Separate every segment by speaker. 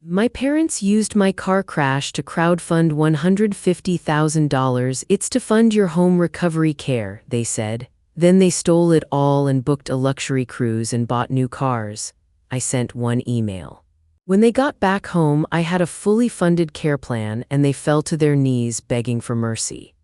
Speaker 1: My parents used my car crash to crowdfund $150,000. It's to fund your home recovery care, they said. Then they stole it all and booked a luxury cruise and bought new cars. I sent one email. When they got back home, I had a fully funded care plan and they fell to their knees begging for mercy.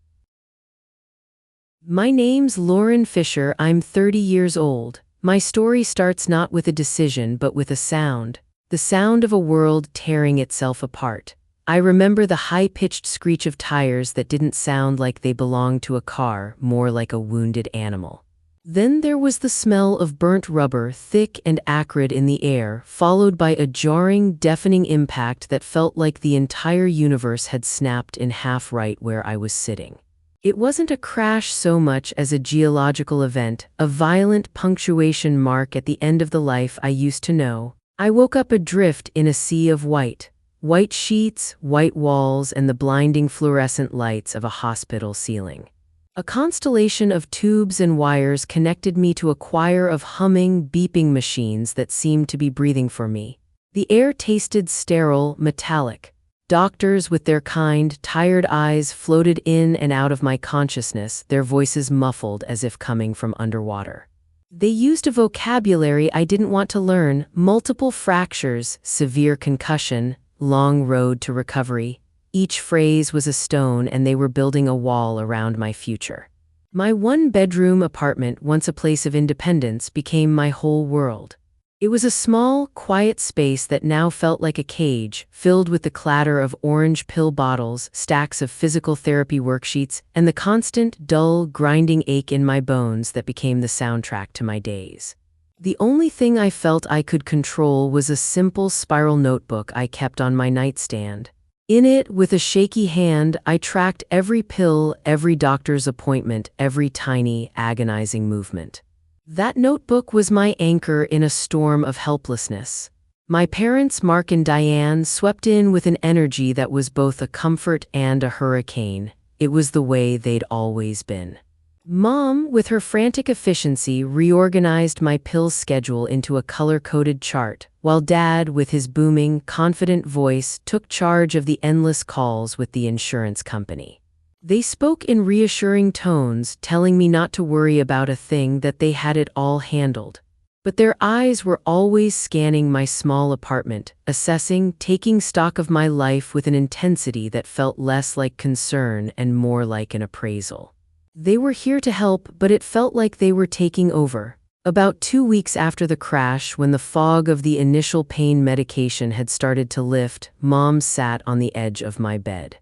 Speaker 1: My name's Lauren Fisher. I'm 30 years old. My story starts not with a decision but with a sound. The sound of a world tearing itself apart. I remember the high-pitched screech of tires that didn't sound like they belonged to a car, more like a wounded animal. Then there was the smell of burnt rubber, thick and acrid in the air, followed by a jarring, deafening impact that felt like the entire universe had snapped in half right where I was sitting. It wasn't a crash so much as a geological event, a violent punctuation mark at the end of the life I used to know. I woke up adrift in a sea of white. White sheets, white walls, and the blinding fluorescent lights of a hospital ceiling. A constellation of tubes and wires connected me to a choir of humming, beeping machines that seemed to be breathing for me. The air tasted sterile, metallic. Doctors with their kind, tired eyes floated in and out of my consciousness, their voices muffled as if coming from underwater. They used a vocabulary I didn't want to learn: multiple fractures, severe concussion, long road to recovery. Each phrase was a stone and they were building a wall around my future. My one-bedroom apartment, once a place of independence, became my whole world. It was a small, quiet space that now felt like a cage, filled with the clatter of orange pill bottles, stacks of physical therapy worksheets, and the constant, dull, grinding ache in my bones that became the soundtrack to my days. The only thing I felt I could control was a simple spiral notebook I kept on my nightstand. In it, with a shaky hand, I tracked every pill, every doctor's appointment, every tiny, agonizing movement. That notebook was my anchor in a storm of helplessness. My parents, Mark and Diane, swept in with an energy that was both a comfort and a hurricane. It was the way they'd always been. Mom, with her frantic efficiency, reorganized my pill schedule into a color-coded chart, while Dad, with his booming, confident voice, took charge of the endless calls with the insurance company. They spoke in reassuring tones, telling me not to worry about a thing, that they had it all handled. But their eyes were always scanning my small apartment, assessing, taking stock of my life with an intensity that felt less like concern and more like an appraisal. They were here to help, but it felt like they were taking over. About 2 weeks after the crash, when the fog of the initial pain medication had started to lift, Mom sat on the edge of my bed.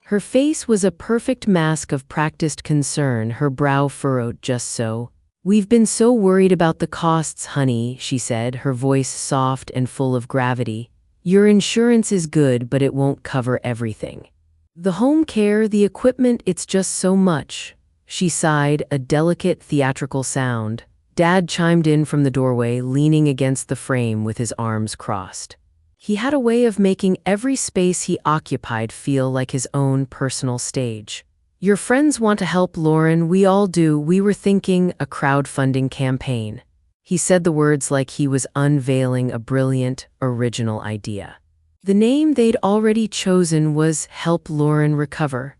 Speaker 1: Her face was a perfect mask of practiced concern, her brow furrowed just so. "We've been so worried about the costs, honey," she said, her voice soft and full of gravity. "Your insurance is good, but it won't cover everything. The home care, the equipment, it's just so much." She sighed, a delicate, theatrical sound. Dad chimed in from the doorway, leaning against the frame with his arms crossed. He had a way of making every space he occupied feel like his own personal stage. "Your friends want to help, Lauren. We all do. We were thinking a crowdfunding campaign." He said the words like he was unveiling a brilliant, original idea. The name they'd already chosen was Help Lauren Recover.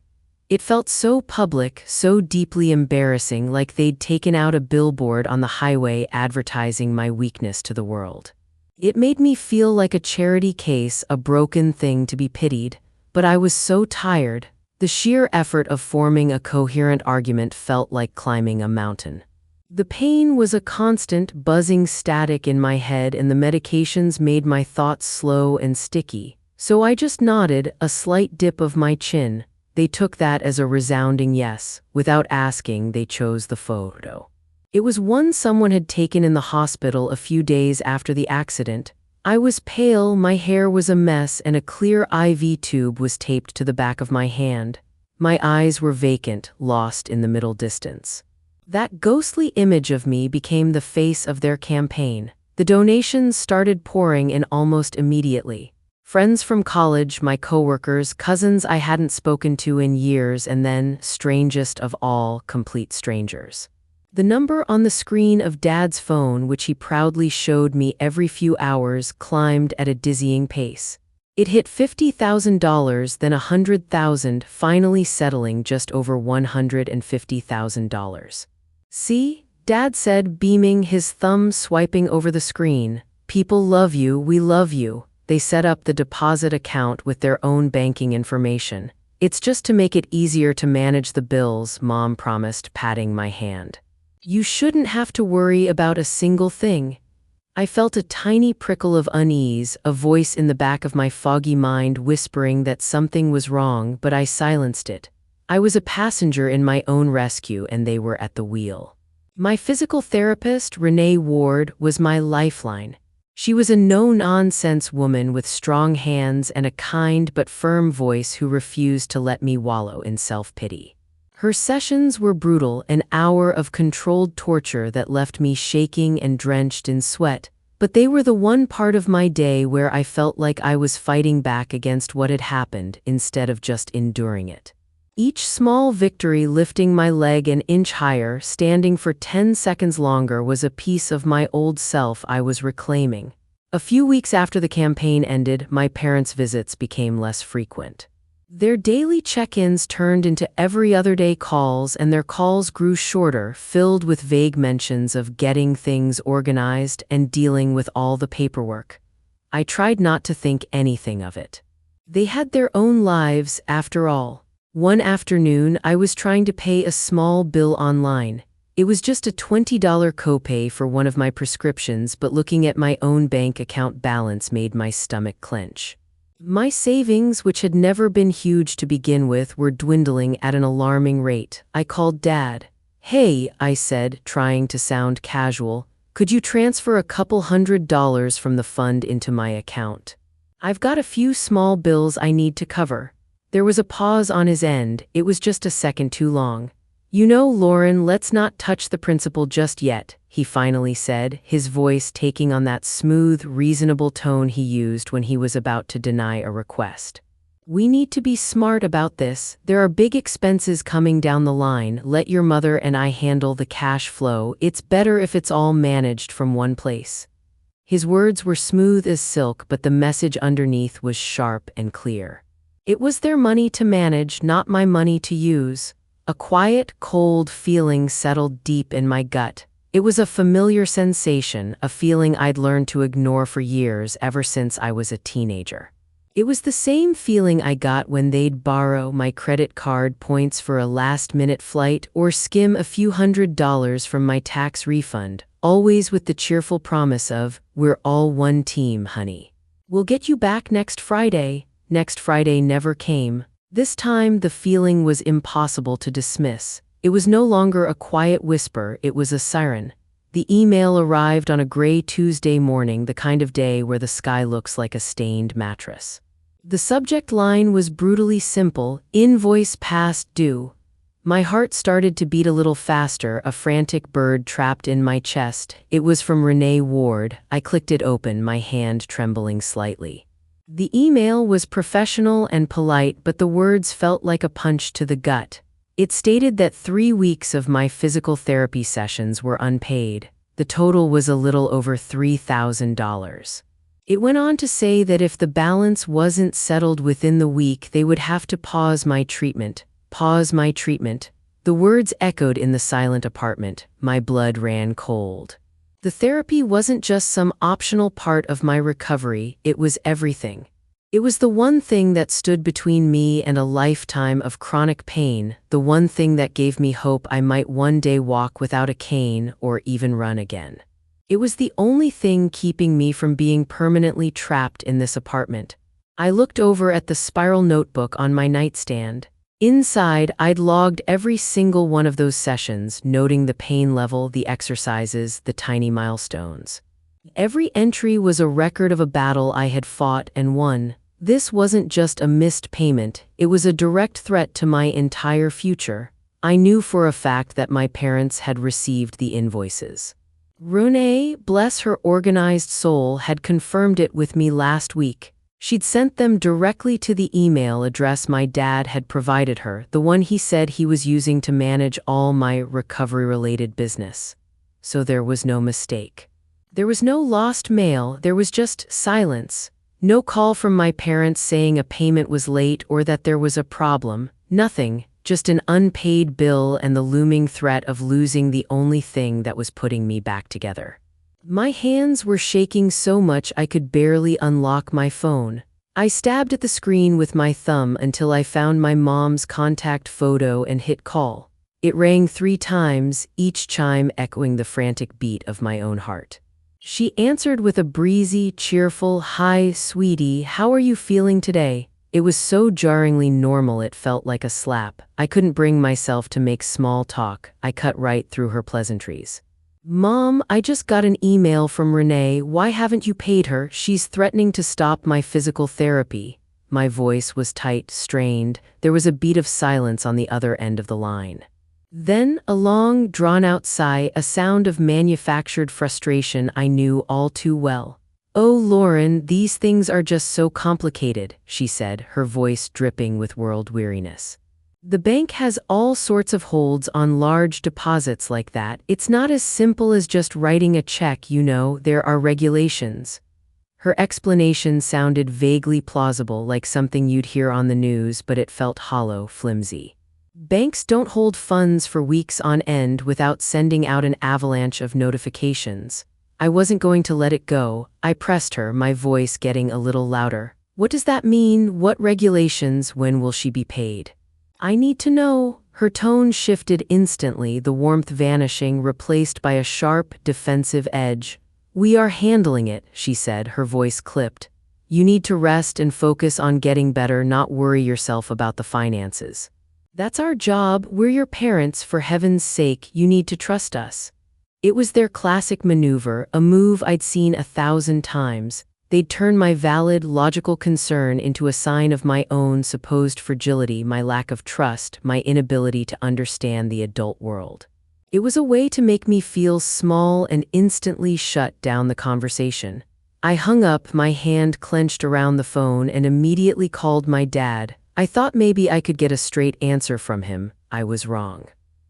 Speaker 1: It felt so public, so deeply embarrassing, like they'd taken out a billboard on the highway advertising my weakness to the world. It made me feel like a charity case, a broken thing to be pitied. But I was so tired. The sheer effort of forming a coherent argument felt like climbing a mountain. The pain was a constant, buzzing static in my head, and the medications made my thoughts slow and sticky. So I just nodded, a slight dip of my chin. They took that as a resounding yes. Without asking, they chose the photo. It was one someone had taken in the hospital a few days after the accident. I was pale, my hair was a mess, and a clear IV tube was taped to the back of my hand. My eyes were vacant, lost in the middle distance. That ghostly image of me became the face of their campaign. The donations started pouring in almost immediately. Friends from college, my coworkers, cousins I hadn't spoken to in years, and then, strangest of all, complete strangers. The number on the screen of Dad's phone, which he proudly showed me every few hours, climbed at a dizzying pace. It hit $50,000, then $100,000, finally settling just over $150,000. "See?" Dad said, beaming, his thumb swiping over the screen. "People love you, we love you." They set up the deposit account with their own banking information. "It's just to make it easier to manage the bills," Mom promised, patting my hand. "You shouldn't have to worry about a single thing." I felt a tiny prickle of unease, a voice in the back of my foggy mind whispering that something was wrong, but I silenced it. I was a passenger in my own rescue, and they were at the wheel. My physical therapist, Renee Ward, was my lifeline. She was a no-nonsense woman with strong hands and a kind but firm voice who refused to let me wallow in self-pity. Her sessions were brutal, an hour of controlled torture that left me shaking and drenched in sweat, but they were the one part of my day where I felt like I was fighting back against what had happened instead of just enduring it. Each small victory, lifting my leg an inch higher, standing for 10 seconds longer, was a piece of my old self I was reclaiming. A few weeks after the campaign ended, my parents' visits became less frequent. Their daily check-ins turned into every other day calls, and their calls grew shorter, filled with vague mentions of getting things organized and dealing with all the paperwork. I tried not to think anything of it. They had their own lives, after all. One afternoon, I was trying to pay a small bill online. It was just a $20 copay for one of my prescriptions, but looking at my own bank account balance made my stomach clench. My savings, which had never been huge to begin with, were dwindling at an alarming rate. I called Dad. "Hey," I said, trying to sound casual, "could you transfer a couple $100 from the fund into my account? I've got a few small bills I need to cover." There was a pause on his end. It was just a second too long. "You know, Lauren, let's not touch the principal just yet," he finally said, his voice taking on that smooth, reasonable tone he used when he was about to deny a request. "We need to be smart about this. There are big expenses coming down the line. Let your mother and I handle the cash flow. It's better if it's all managed from one place." His words were smooth as silk, but the message underneath was sharp and clear. It was their money to manage, not my money to use. A quiet, cold feeling settled deep in my gut. It was a familiar sensation, a feeling I'd learned to ignore for years, ever since I was a teenager. It was the same feeling I got when they'd borrow my credit card points for a last-minute flight or skim a few $100s from my tax refund, always with the cheerful promise of, "We're all one team, honey. We'll get you back next Friday." Next Friday never came. This time, the feeling was impossible to dismiss. It was no longer a quiet whisper, it was a siren. The email arrived on a gray Tuesday morning, the kind of day where the sky looks like a stained mattress. The subject line was brutally simple: "Invoice past due." My heart started to beat a little faster, a frantic bird trapped in my chest. It was from Renee Ward. I clicked it open, my hand trembling slightly. The email was professional and polite, but the words felt like a punch to the gut. It stated that 3 weeks of my physical therapy sessions were unpaid. The total was a little over $3,000. It went on to say that if the balance wasn't settled within the week, they would have to pause my treatment. Pause my treatment. The words echoed in the silent apartment. My blood ran cold. The therapy wasn't just some optional part of my recovery, it was everything. It was the one thing that stood between me and a lifetime of chronic pain, the one thing that gave me hope I might one day walk without a cane or even run again. It was the only thing keeping me from being permanently trapped in this apartment. I looked over at the spiral notebook on my nightstand. Inside, I'd logged every single one of those sessions, noting the pain level, the exercises, the tiny milestones. Every entry was a record of a battle I had fought and won. This wasn't just a missed payment, it was a direct threat to my entire future. I knew for a fact that my parents had received the invoices. Renee, bless her organized soul, had confirmed it with me last week. She'd sent them directly to the email address my dad had provided her, the one he said he was using to manage all my recovery-related business. So there was no mistake. There was no lost mail, there was just silence. No call from my parents saying a payment was late or that there was a problem. Nothing, just an unpaid bill and the looming threat of losing the only thing that was putting me back together. My hands were shaking so much I could barely unlock my phone. I stabbed at the screen with my thumb until I found my mom's contact photo and hit call. It rang 3 times, each chime echoing the frantic beat of my own heart. She answered with a breezy, cheerful, "Hi, sweetie, how are you feeling today?" It was so jarringly normal it felt like a slap. I couldn't bring myself to make small talk. I cut right through her pleasantries. "Mom, I just got an email from Renee. Why haven't you paid her? She's threatening to stop my physical therapy." My voice was tight, strained. There was a beat of silence on the other end of the line. Then, a long, drawn-out sigh, a sound of manufactured frustration I knew all too well. "Oh, Lauren, these things are just so complicated," she said, her voice dripping with world weariness. "The bank has all sorts of holds on large deposits like that. It's not as simple as just writing a check, you know, there are regulations." Her explanation sounded vaguely plausible, like something you'd hear on the news, but it felt hollow, flimsy. "Banks don't hold funds for weeks on end without sending out an avalanche of notifications." I wasn't going to let it go. I pressed her, my voice getting a little louder. "What does that mean? What regulations? When will she be paid?" "I need to know." Her tone shifted instantly, the warmth vanishing, replaced by a sharp, defensive edge. "We are handling it," she said, her voice clipped. "You need to rest and focus on getting better, not worry yourself about the finances. That's our job. We're your parents, for heaven's sake, you need to trust us." It was their classic maneuver, a move I'd seen 1,000 times. They'd turn my valid, logical concern into a sign of my own supposed fragility, my lack of trust, my inability to understand the adult world. It was a way to make me feel small and instantly shut down the conversation. I hung up, my hand clenched around the phone, and immediately called my dad. I thought maybe I could get a straight answer from him. I was wrong.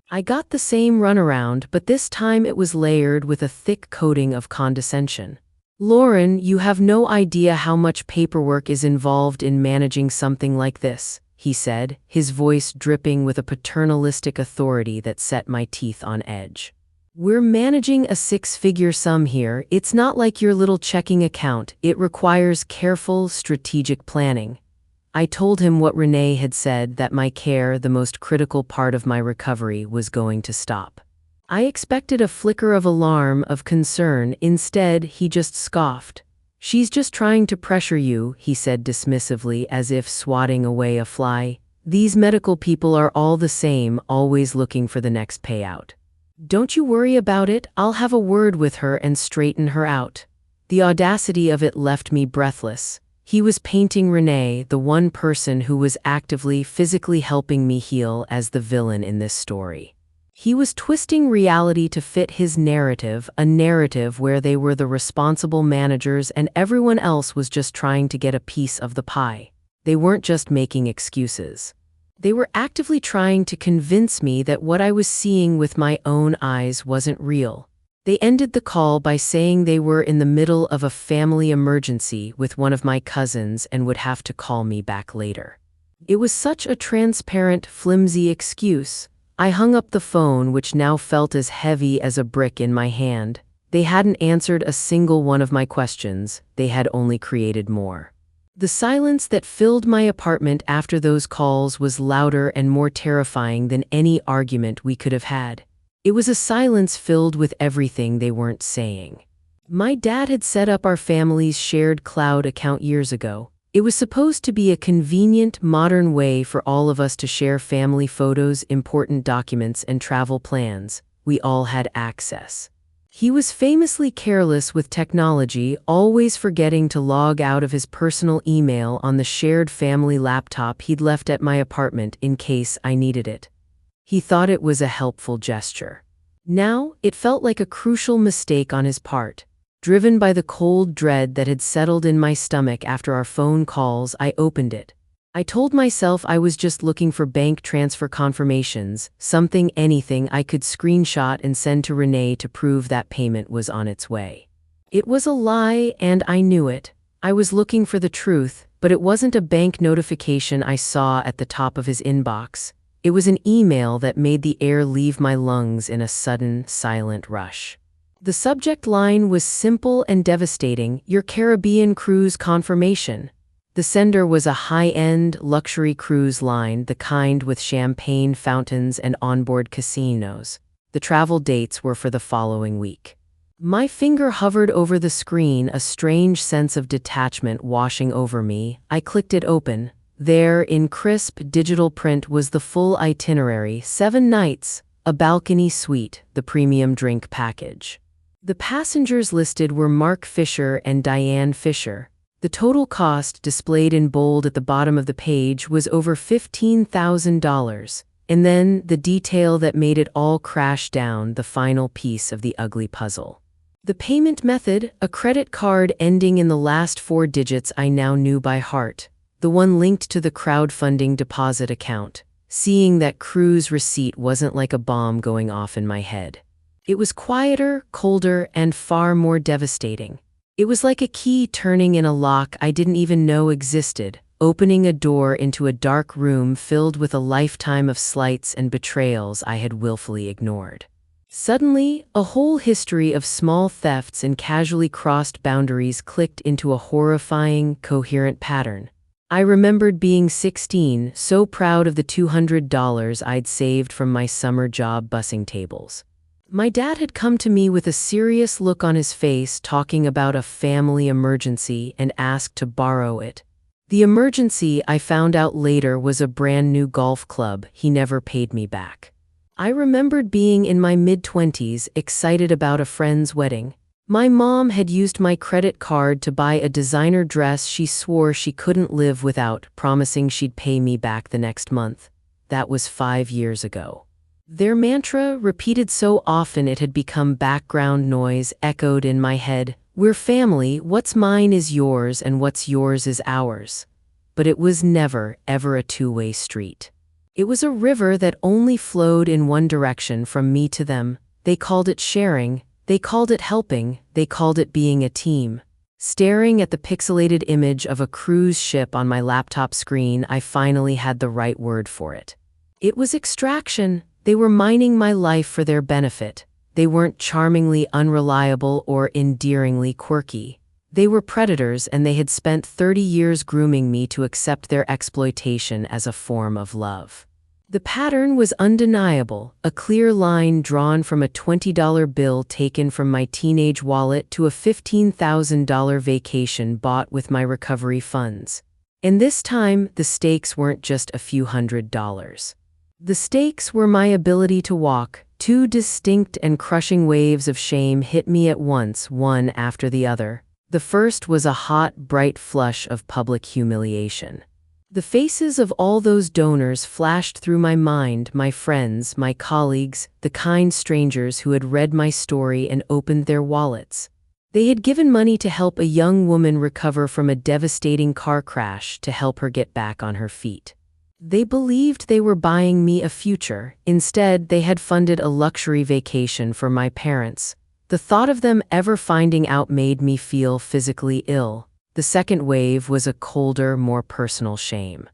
Speaker 1: I got the same runaround, but this time it was layered with a thick coating of condescension. "Lauren, you have no idea how much paperwork is involved in managing something like this," he said, his voice dripping with a paternalistic authority that set my teeth on edge. "We're managing a 6-figure sum here. It's not like your little checking account. It requires careful, strategic planning." I told him what Renee had said, that my care, the most critical part of my recovery, was going to stop. I expected a flicker of alarm, of concern. Instead, he just scoffed. "She's just trying to pressure you," he said dismissively, as if swatting away a fly. "These medical people are all the same, always looking for the next payout. Don't you worry about it. I'll have a word with her and straighten her out." The audacity of it left me breathless. He was painting Renee, the one person who was actively, physically helping me heal, as the villain in this story. He was twisting reality to fit his narrative, a narrative where they were the responsible managers and everyone else was just trying to get a piece of the pie. They weren't just making excuses. They were actively trying to convince me that what I was seeing with my own eyes wasn't real. They ended the call by saying they were in the middle of a family emergency with one of my cousins and would have to call me back later. It was such a transparent, flimsy excuse. I hung up the phone, which now felt as heavy as a brick in my hand. They hadn't answered a single one of my questions. They had only created more. The silence that filled my apartment after those calls was louder and more terrifying than any argument we could have had. It was a silence filled with everything they weren't saying. My dad had set up our family's shared cloud account years ago. It was supposed to be a convenient, modern way for all of us to share family photos, important documents, and travel plans. We all had access. He was famously careless with technology, always forgetting to log out of his personal email on the shared family laptop he'd left at my apartment in case I needed it. He thought it was a helpful gesture. Now, it felt like a crucial mistake on his part. Driven by the cold dread that had settled in my stomach after our phone calls, I opened it. I told myself I was just looking for bank transfer confirmations, anything I could screenshot and send to Renee to prove that payment was on its way. It was a lie, and I knew it. I was looking for the truth, but it wasn't a bank notification I saw at the top of his inbox. It was an email that made the air leave my lungs in a sudden, silent rush. The subject line was simple and devastating: your Caribbean cruise confirmation. The sender was a high-end, luxury cruise line, the kind with champagne fountains and onboard casinos. The travel dates were for the following week. My finger hovered over the screen, a strange sense of detachment washing over me. I clicked it open. There, in crisp digital print, was the full itinerary: 7 nights, a balcony suite, the premium drink package. The passengers listed were Mark Fisher and Diane Fisher. The total cost, displayed in bold at the bottom of the page, was over $15,000. And then, the detail that made it all crash down, the final piece of the ugly puzzle. The payment method, a credit card ending in the last 4 digits I now knew by heart. The one linked to the crowdfunding deposit account. Seeing that cruise receipt wasn't like a bomb going off in my head. It was quieter, colder, and far more devastating. It was like a key turning in a lock I didn't even know existed, opening a door into a dark room filled with a lifetime of slights and betrayals I had willfully ignored. Suddenly, a whole history of small thefts and casually crossed boundaries clicked into a horrifying, coherent pattern. I remembered being 16, so proud of the $200 I'd saved from my summer job bussing tables. My dad had come to me with a serious look on his face, talking about a family emergency, and asked to borrow it. The emergency, I found out later, was a brand new golf club. He never paid me back. I remembered being in my mid-20s, excited about a friend's wedding. My mom had used my credit card to buy a designer dress she swore she couldn't live without, promising she'd pay me back the next month. That was 5 years ago. Their mantra, repeated so often it had become background noise, echoed in my head: we're family, what's mine is yours, and what's yours is ours. But it was never, ever a two-way street. It was a river that only flowed in one direction, from me to them. They called it sharing, they called it helping, they called it being a team. Staring at the pixelated image of a cruise ship on my laptop screen, I finally had the right word for it. It was extraction. They were mining my life for their benefit. They weren't charmingly unreliable or endearingly quirky. They were predators, and they had spent 30 years grooming me to accept their exploitation as a form of love. The pattern was undeniable, a clear line drawn from a $20 bill taken from my teenage wallet to a $15,000 vacation bought with my recovery funds. And this time, the stakes weren't just a few $100s. The stakes were my ability to walk. 2 distinct and crushing waves of shame hit me at once, one after the other. The first was a hot, bright flush of public humiliation. The faces of all those donors flashed through my mind, my friends, my colleagues, the kind strangers who had read my story and opened their wallets. They had given money to help a young woman recover from a devastating car crash, to help her get back on her feet. They believed they were buying me a future. Instead, they had funded a luxury vacation for my parents. The thought of them ever finding out made me feel physically ill. The second wave was a colder, more personal shame.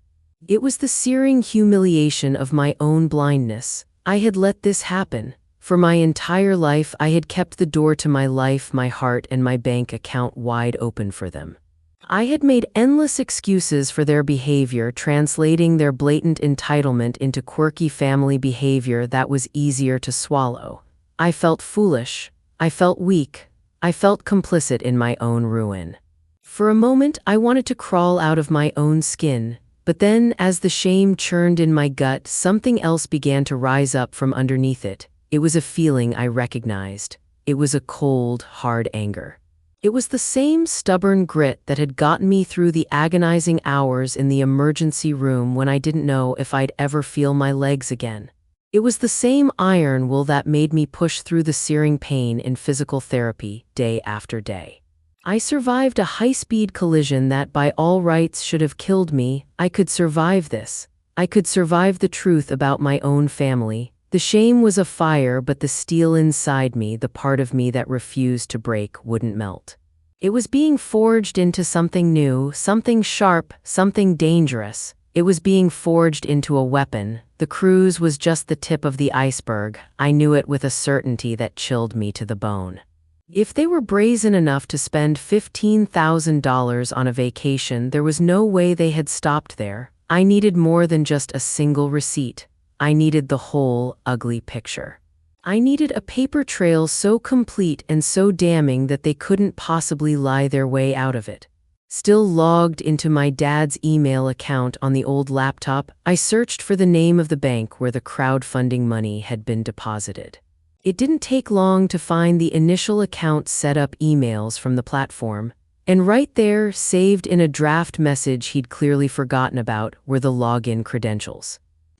Speaker 1: It was the searing humiliation of my own blindness. I had let this happen. For my entire life, I had kept the door to my life, my heart, and my bank account wide open for them. I had made endless excuses for their behavior, translating their blatant entitlement into quirky family behavior that was easier to swallow. I felt foolish. I felt weak. I felt complicit in my own ruin. For a moment, I wanted to crawl out of my own skin. But then, as the shame churned in my gut, something else began to rise up from underneath it. It was a feeling I recognized. It was a cold, hard anger. It was the same stubborn grit that had gotten me through the agonizing hours in the emergency room when I didn't know if I'd ever feel my legs again. It was the same iron will that made me push through the searing pain in physical therapy, day after day. I survived a high-speed collision that by all rights should have killed me. I could survive this. I could survive the truth about my own family. The shame was a fire, but the steel inside me, the part of me that refused to break, wouldn't melt. It was being forged into something new, something sharp, something dangerous. It was being forged into a weapon. The cruise was just the tip of the iceberg. I knew it with a certainty that chilled me to the bone. If they were brazen enough to spend $15,000 on a vacation, there was no way they had stopped there. I needed more than just a single receipt. I needed the whole, ugly picture. I needed a paper trail so complete and so damning that they couldn't possibly lie their way out of it. Still logged into my dad's email account on the old laptop, I searched for the name of the bank where the crowdfunding money had been deposited. It didn't take long to find the initial account setup emails from the platform, and right there, saved in a draft message he'd clearly forgotten about, were the login credentials.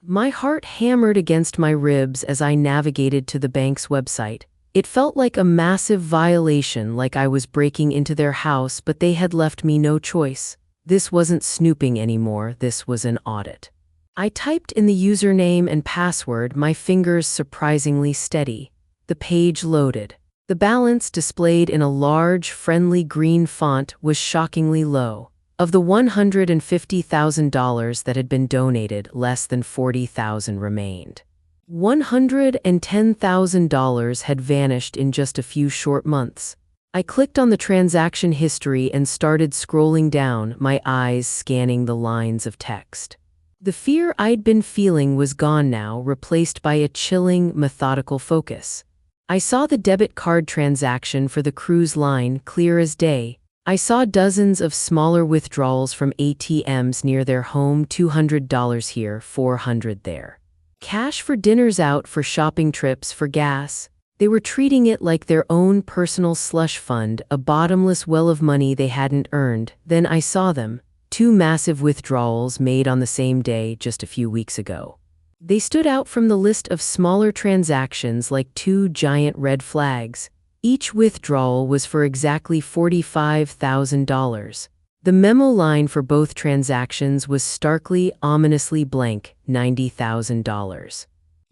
Speaker 1: My heart hammered against my ribs as I navigated to the bank's website. It felt like a massive violation, like I was breaking into their house, but they had left me no choice. This wasn't snooping anymore, this was an audit. I typed in the username and password, my fingers surprisingly steady. The page loaded. The balance displayed in a large, friendly green font was shockingly low. Of the $150,000 that had been donated, less than $40,000 remained. $110,000 had vanished in just a few short months. I clicked on the transaction history and started scrolling down, my eyes scanning the lines of text. The fear I'd been feeling was gone now, replaced by a chilling, methodical focus. I saw the debit card transaction for the cruise line clear as day. I saw dozens of smaller withdrawals from ATMs near their home, $200 here, $400 there. Cash for dinners out, for shopping trips, for gas. They were treating it like their own personal slush fund, a bottomless well of money they hadn't earned. Then I saw them, 2 massive withdrawals made on the same day just a few weeks ago. They stood out from the list of smaller transactions like 2 giant red flags. Each withdrawal was for exactly $45,000. The memo line for both transactions was starkly, ominously blank, $90,000.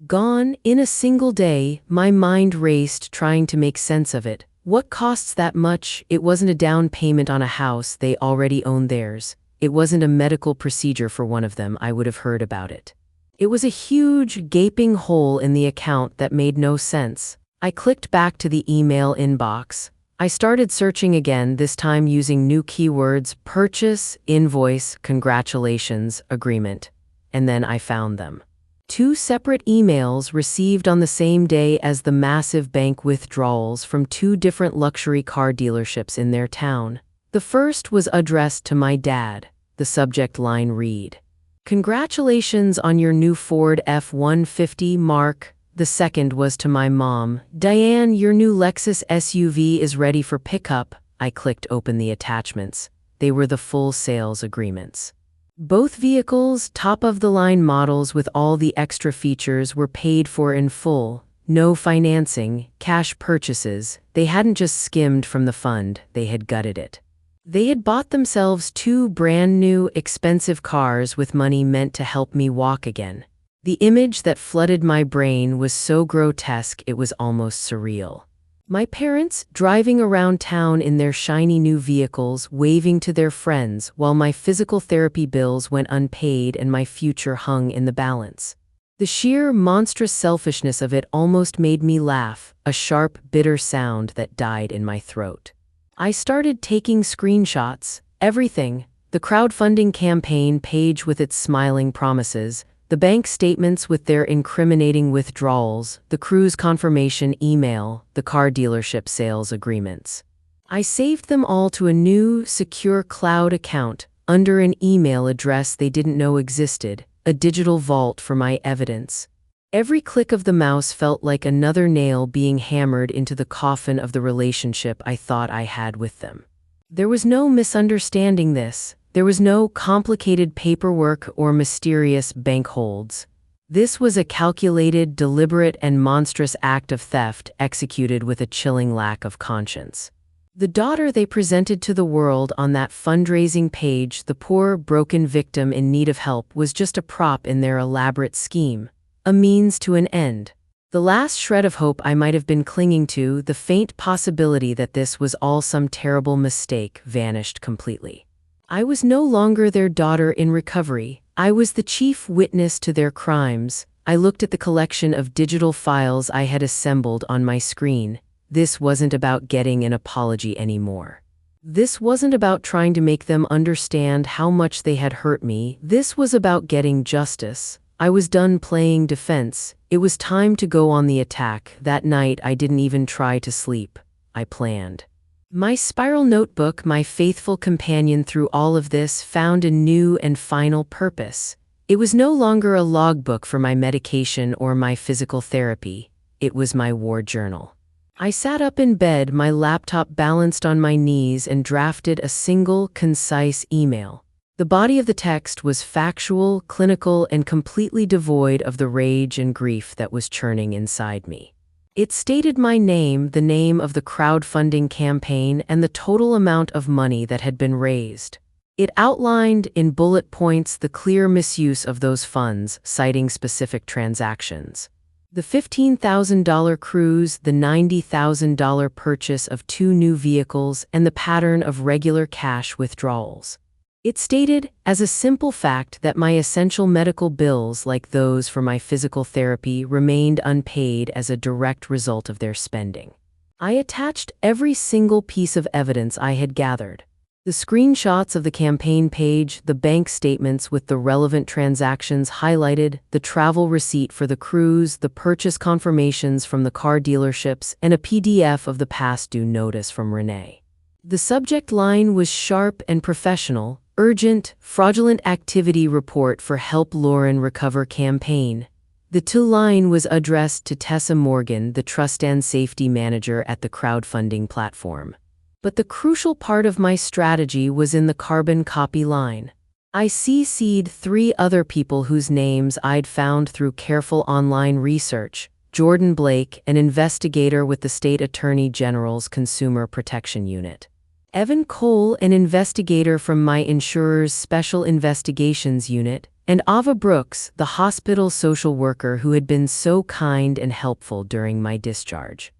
Speaker 1: Gone in a single day. My mind raced, trying to make sense of it. What costs that much? It wasn't a down payment on a house, they already owned theirs. It wasn't a medical procedure for one of them, I would have heard about it. It was a huge, gaping hole in the account that made no sense. I clicked back to the email inbox. I started searching again, this time using new keywords: purchase, invoice, congratulations, agreement. And then I found them. 2 separate emails received on the same day as the massive bank withdrawals from 2 different luxury car dealerships in their town. The first was addressed to my dad. The subject line read, "Congratulations on your new Ford F-150, Mark." The second was to my mom. "Diane, your new Lexus SUV is ready for pickup." I clicked open the attachments. They were the full sales agreements. Both vehicles, top-of-the-line models with all the extra features, were paid for in full. No financing, cash purchases. They hadn't just skimmed from the fund, they had gutted it. They had bought themselves 2 brand-new, expensive cars with money meant to help me walk again. The image that flooded my brain was so grotesque it was almost surreal. My parents, driving around town in their shiny new vehicles, waving to their friends, while my physical therapy bills went unpaid and my future hung in the balance. The sheer, monstrous selfishness of it almost made me laugh, a sharp, bitter sound that died in my throat. I started taking screenshots, everything: the crowdfunding campaign page with its smiling promises, the bank statements with their incriminating withdrawals, the cruise confirmation email, the car dealership sales agreements. I saved them all to a new, secure cloud account, under an email address they didn't know existed, a digital vault for my evidence. Every click of the mouse felt like another nail being hammered into the coffin of the relationship I thought I had with them. There was no misunderstanding this. There was no complicated paperwork or mysterious bank holds. This was a calculated, deliberate, and monstrous act of theft executed with a chilling lack of conscience. The daughter they presented to the world on that fundraising page, the poor, broken victim in need of help, was just a prop in their elaborate scheme, a means to an end. The last shred of hope I might have been clinging to, the faint possibility that this was all some terrible mistake, vanished completely. I was no longer their daughter in recovery. I was the chief witness to their crimes. I looked at the collection of digital files I had assembled on my screen. This wasn't about getting an apology anymore. This wasn't about trying to make them understand how much they had hurt me. This was about getting justice. I was done playing defense. It was time to go on the attack. That night, I didn't even try to sleep. I planned. My spiral notebook, my faithful companion through all of this, found a new and final purpose. It was no longer a logbook for my medication or my physical therapy. It was my war journal. I sat up in bed, my laptop balanced on my knees, and drafted a single, concise email. The body of the text was factual, clinical, and completely devoid of the rage and grief that was churning inside me. It stated my name, the name of the crowdfunding campaign, and the total amount of money that had been raised. It outlined in bullet points the clear misuse of those funds, citing specific transactions. The $15,000 cruise, the $90,000 purchase of 2 new vehicles, and the pattern of regular cash withdrawals. It stated, as a simple fact, that my essential medical bills, like those for my physical therapy, remained unpaid as a direct result of their spending. I attached every single piece of evidence I had gathered. The screenshots of the campaign page, the bank statements with the relevant transactions highlighted, the travel receipt for the cruise, the purchase confirmations from the car dealerships, and a PDF of the past due notice from Renee. The subject line was sharp and professional: urgent, fraudulent activity report for Help Lauren Recover campaign. The to-line was addressed to Tessa Morgan, the trust and safety manager at the crowdfunding platform. But the crucial part of my strategy was in the carbon copy line. I CC'd 3 other people whose names I'd found through careful online research: Jordan Blake, an investigator with the State Attorney General's Consumer Protection Unit; Evan Cole, an investigator from my insurer's Special Investigations Unit; and Ava Brooks, the hospital social worker who had been so kind and helpful during my discharge.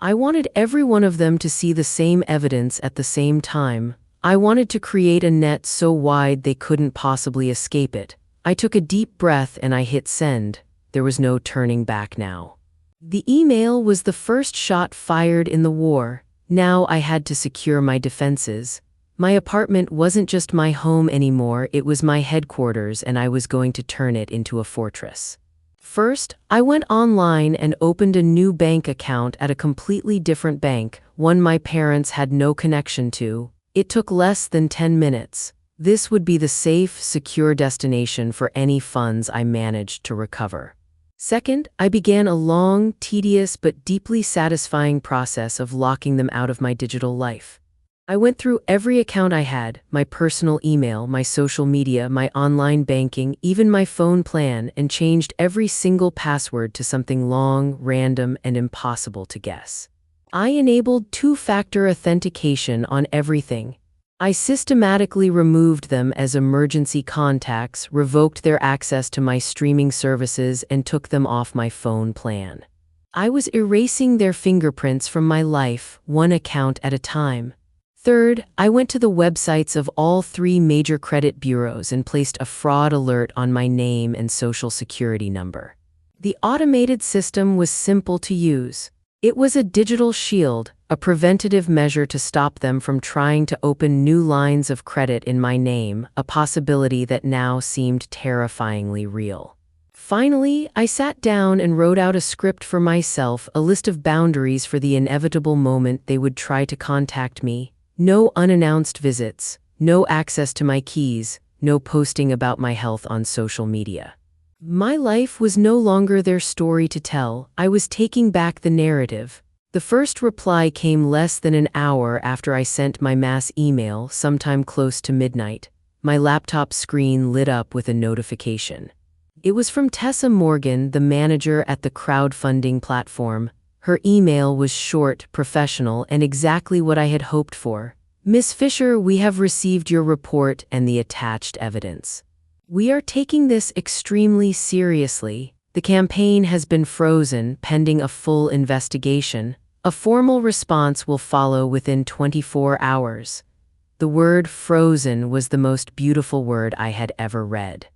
Speaker 1: I wanted every one of them to see the same evidence at the same time. I wanted to create a net so wide they couldn't possibly escape it. I took a deep breath and I hit send. There was no turning back now. The email was the first shot fired in the war. Now I had to secure my defenses. My apartment wasn't just my home anymore, it was my headquarters, and I was going to turn it into a fortress. First, I went online and opened a new bank account at a completely different bank, one my parents had no connection to. It took less than 10 minutes. This would be the safe, secure destination for any funds I managed to recover. Second, I began a long, tedious, but deeply satisfying process of locking them out of my digital life. I went through every account I had, my personal email, my social media, my online banking, even my phone plan, and changed every single password to something long, random, and impossible to guess. I enabled 2-factor authentication on everything. I systematically removed them as emergency contacts, revoked their access to my streaming services, and took them off my phone plan. I was erasing their fingerprints from my life, one account at a time. Third, I went to the websites of all 3 major credit bureaus and placed a fraud alert on my name and social security number. The automated system was simple to use. It was a digital shield, a preventative measure to stop them from trying to open new lines of credit in my name, a possibility that now seemed terrifyingly real. Finally, I sat down and wrote out a script for myself, a list of boundaries for the inevitable moment they would try to contact me. No unannounced visits, no access to my keys, no posting about my health on social media. My life was no longer their story to tell. I was taking back the narrative. The first reply came less than an hour after I sent my mass email, sometime close to midnight. My laptop screen lit up with a notification. It was from Tessa Morgan, the manager at the crowdfunding platform. Her email was short, professional, and exactly what I had hoped for. "Miss Fisher, we have received your report and the attached evidence. We are taking this extremely seriously. The campaign has been frozen pending a full investigation. A formal response will follow within 24 hours. The word frozen was the most beautiful word I had ever read.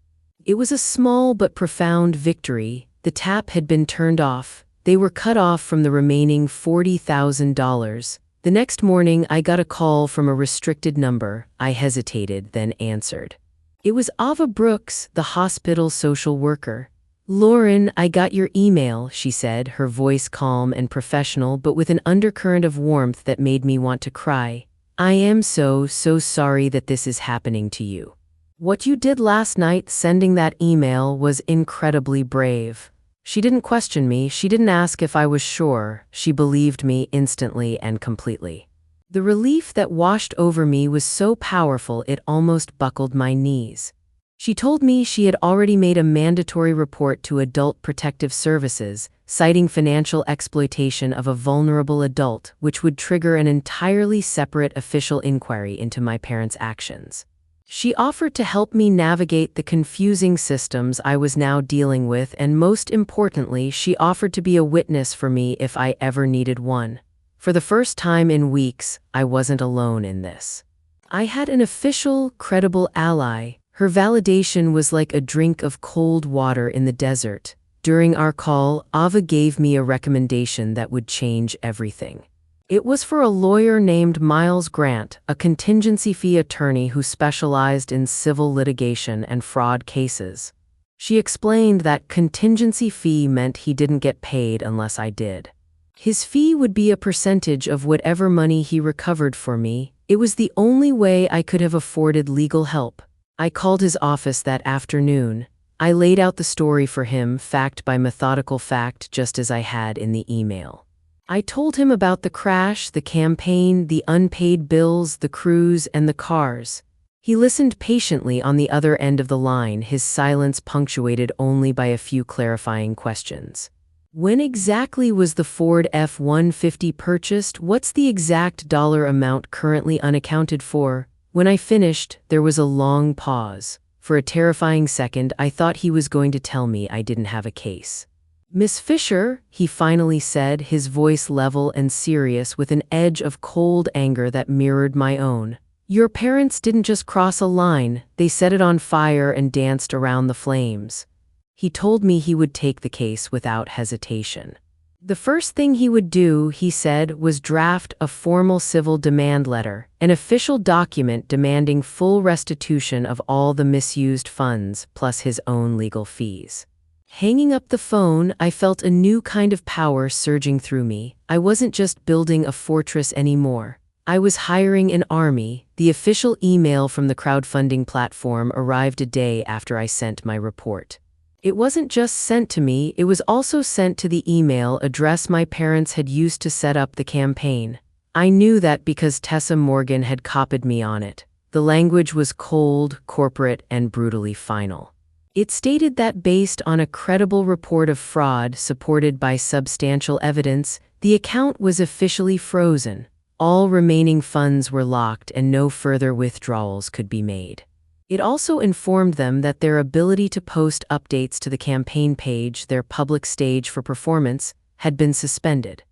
Speaker 1: It was a small but profound victory. The tap had been turned off. They were cut off from the remaining $40,000. The next morning, I got a call from a restricted number. I hesitated, then answered. It was Ava Brooks, the hospital social worker. "Lauren, I got your email," she said, her voice calm and professional but with an undercurrent of warmth that made me want to cry. "I am so sorry that this is happening to you. What you did last night sending that email was incredibly brave." She didn't question me, she didn't ask if I was sure, she believed me instantly and completely. The relief that washed over me was so powerful it almost buckled my knees. She told me she had already made a mandatory report to Adult Protective Services, citing financial exploitation of a vulnerable adult, which would trigger an entirely separate official inquiry into my parents' actions. She offered to help me navigate the confusing systems I was now dealing with, and most importantly, she offered to be a witness for me if I ever needed one. For the first time in weeks, I wasn't alone in this. I had an official, credible ally. Her validation was like a drink of cold water in the desert. During our call, Ava gave me a recommendation that would change everything. It was for a lawyer named Miles Grant, a contingency fee attorney who specialized in civil litigation and fraud cases. She explained that contingency fee meant he didn't get paid unless I did. His fee would be a percentage of whatever money he recovered for me. It was the only way I could have afforded legal help. I called his office that afternoon. I laid out the story for him, fact by methodical fact, just as I had in the email. I told him about the crash, the campaign, the unpaid bills, the cruise, and the cars. He listened patiently on the other end of the line, his silence punctuated only by a few clarifying questions. "When exactly was the Ford F-150 purchased? What's the exact dollar amount currently unaccounted for?" When I finished, there was a long pause. For a terrifying second, I thought he was going to tell me I didn't have a case. "Miss Fisher," he finally said, his voice level and serious with an edge of cold anger that mirrored my own. "Your parents didn't just cross a line, they set it on fire and danced around the flames." He told me he would take the case without hesitation. The first thing he would do, he said, was draft a formal civil demand letter, an official document demanding full restitution of all the misused funds, plus his own legal fees. Hanging up the phone, I felt a new kind of power surging through me. I wasn't just building a fortress anymore. I was hiring an army. The official email from the crowdfunding platform arrived a day after I sent my report. It wasn't just sent to me, it was also sent to the email address my parents had used to set up the campaign. I knew that because Tessa Morgan had copied me on it. The language was cold, corporate, and brutally final. It stated that based on a credible report of fraud supported by substantial evidence, the account was officially frozen. All remaining funds were locked and no further withdrawals could be made. It also informed them that their ability to post updates to the campaign page, their public stage for performance, had been suspended.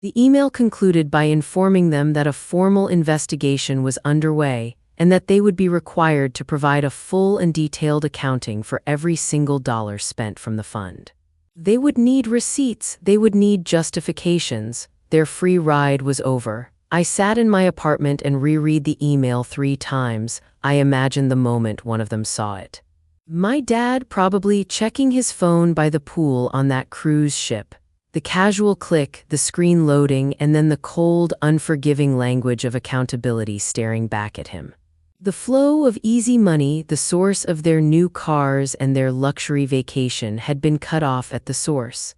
Speaker 1: The email concluded by informing them that a formal investigation was underway and that they would be required to provide a full and detailed accounting for every single dollar spent from the fund. They would need receipts, they would need justifications. Their free ride was over. I sat in my apartment and reread the email 3 times. I imagined the moment one of them saw it. My dad probably checking his phone by the pool on that cruise ship. The casual click, the screen loading, and then the cold, unforgiving language of accountability staring back at him. The flow of easy money, the source of their new cars and their luxury vacation, had been cut off at the source.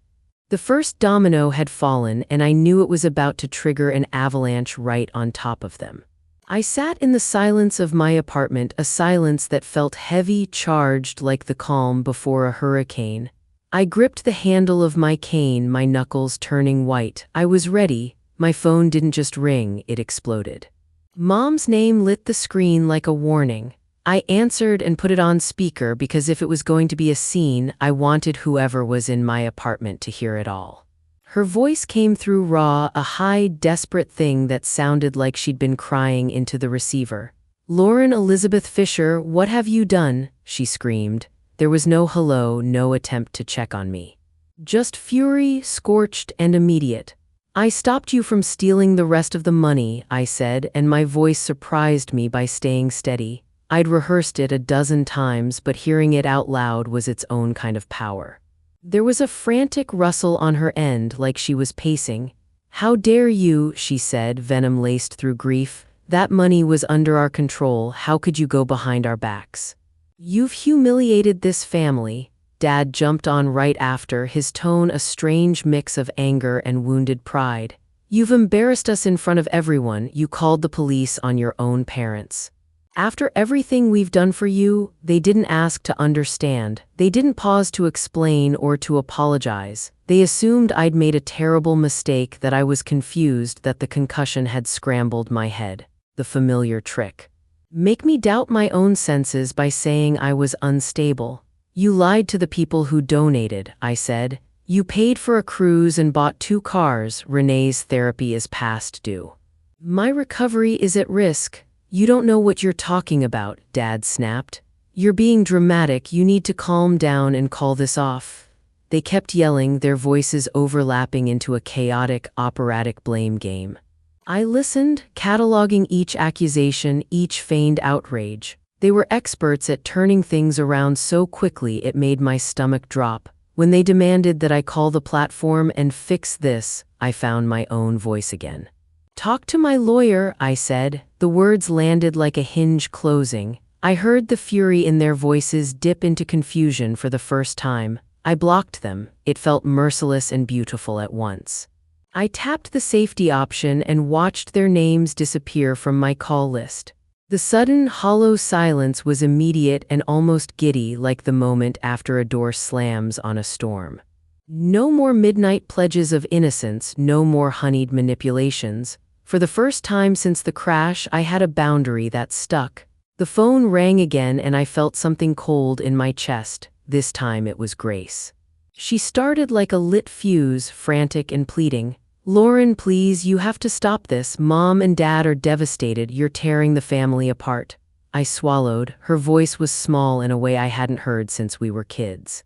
Speaker 1: The first domino had fallen, and I knew it was about to trigger an avalanche right on top of them. I sat in the silence of my apartment, a silence that felt heavy, charged like the calm before a hurricane. I gripped the handle of my cane, my knuckles turning white. I was ready. My phone didn't just ring, it exploded. Mom's name lit the screen like a warning. I answered and put it on speaker because if it was going to be a scene, I wanted whoever was in my apartment to hear it all. Her voice came through raw, a high, desperate thing that sounded like she'd been crying into the receiver. "Lauren Elizabeth Fisher, what have you done?" she screamed. There was no hello, no attempt to check on me. Just fury, scorched and immediate. "I stopped you from stealing the rest of the money," I said, and my voice surprised me by staying steady. I'd rehearsed it a dozen times, but hearing it out loud was its own kind of power. There was a frantic rustle on her end, like she was pacing. "How dare you," she said, venom laced through grief. "That money was under our control. How could you go behind our backs? You've humiliated this family." Dad jumped on right after, his tone a strange mix of anger and wounded pride. "You've embarrassed us in front of everyone. You called the police on your own parents. After everything we've done for you." They didn't ask to understand. They didn't pause to explain or to apologize. They assumed I'd made a terrible mistake, that I was confused, that the concussion had scrambled my head. The familiar trick. Make me doubt my own senses by saying I was unstable. "You lied to the people who donated," I said. "You paid for a cruise and bought 2 cars. Renee's therapy is past due. My recovery is at risk." "You don't know what you're talking about," Dad snapped. "You're being dramatic. You need to calm down and call this off." They kept yelling, their voices overlapping into a chaotic, operatic blame game. I listened, cataloging each accusation, each feigned outrage. They were experts at turning things around so quickly it made my stomach drop. When they demanded that I call the platform and fix this, I found my own voice again. "Talk to my lawyer," I said. The words landed like a hinge closing. I heard the fury in their voices dip into confusion for the first time. I blocked them. It felt merciless and beautiful at once. I tapped the safety option and watched their names disappear from my call list. The sudden, hollow silence was immediate and almost giddy, like the moment after a door slams on a storm. No more midnight pledges of innocence, no more honeyed manipulations. For the first time since the crash, I had a boundary that stuck. The phone rang again and I felt something cold in my chest. This time it was Grace. She started like a lit fuse, frantic and pleading. "Lauren, please, you have to stop this. Mom and Dad are devastated. You're tearing the family apart." I swallowed. Her voice was small in a way I hadn't heard since we were kids.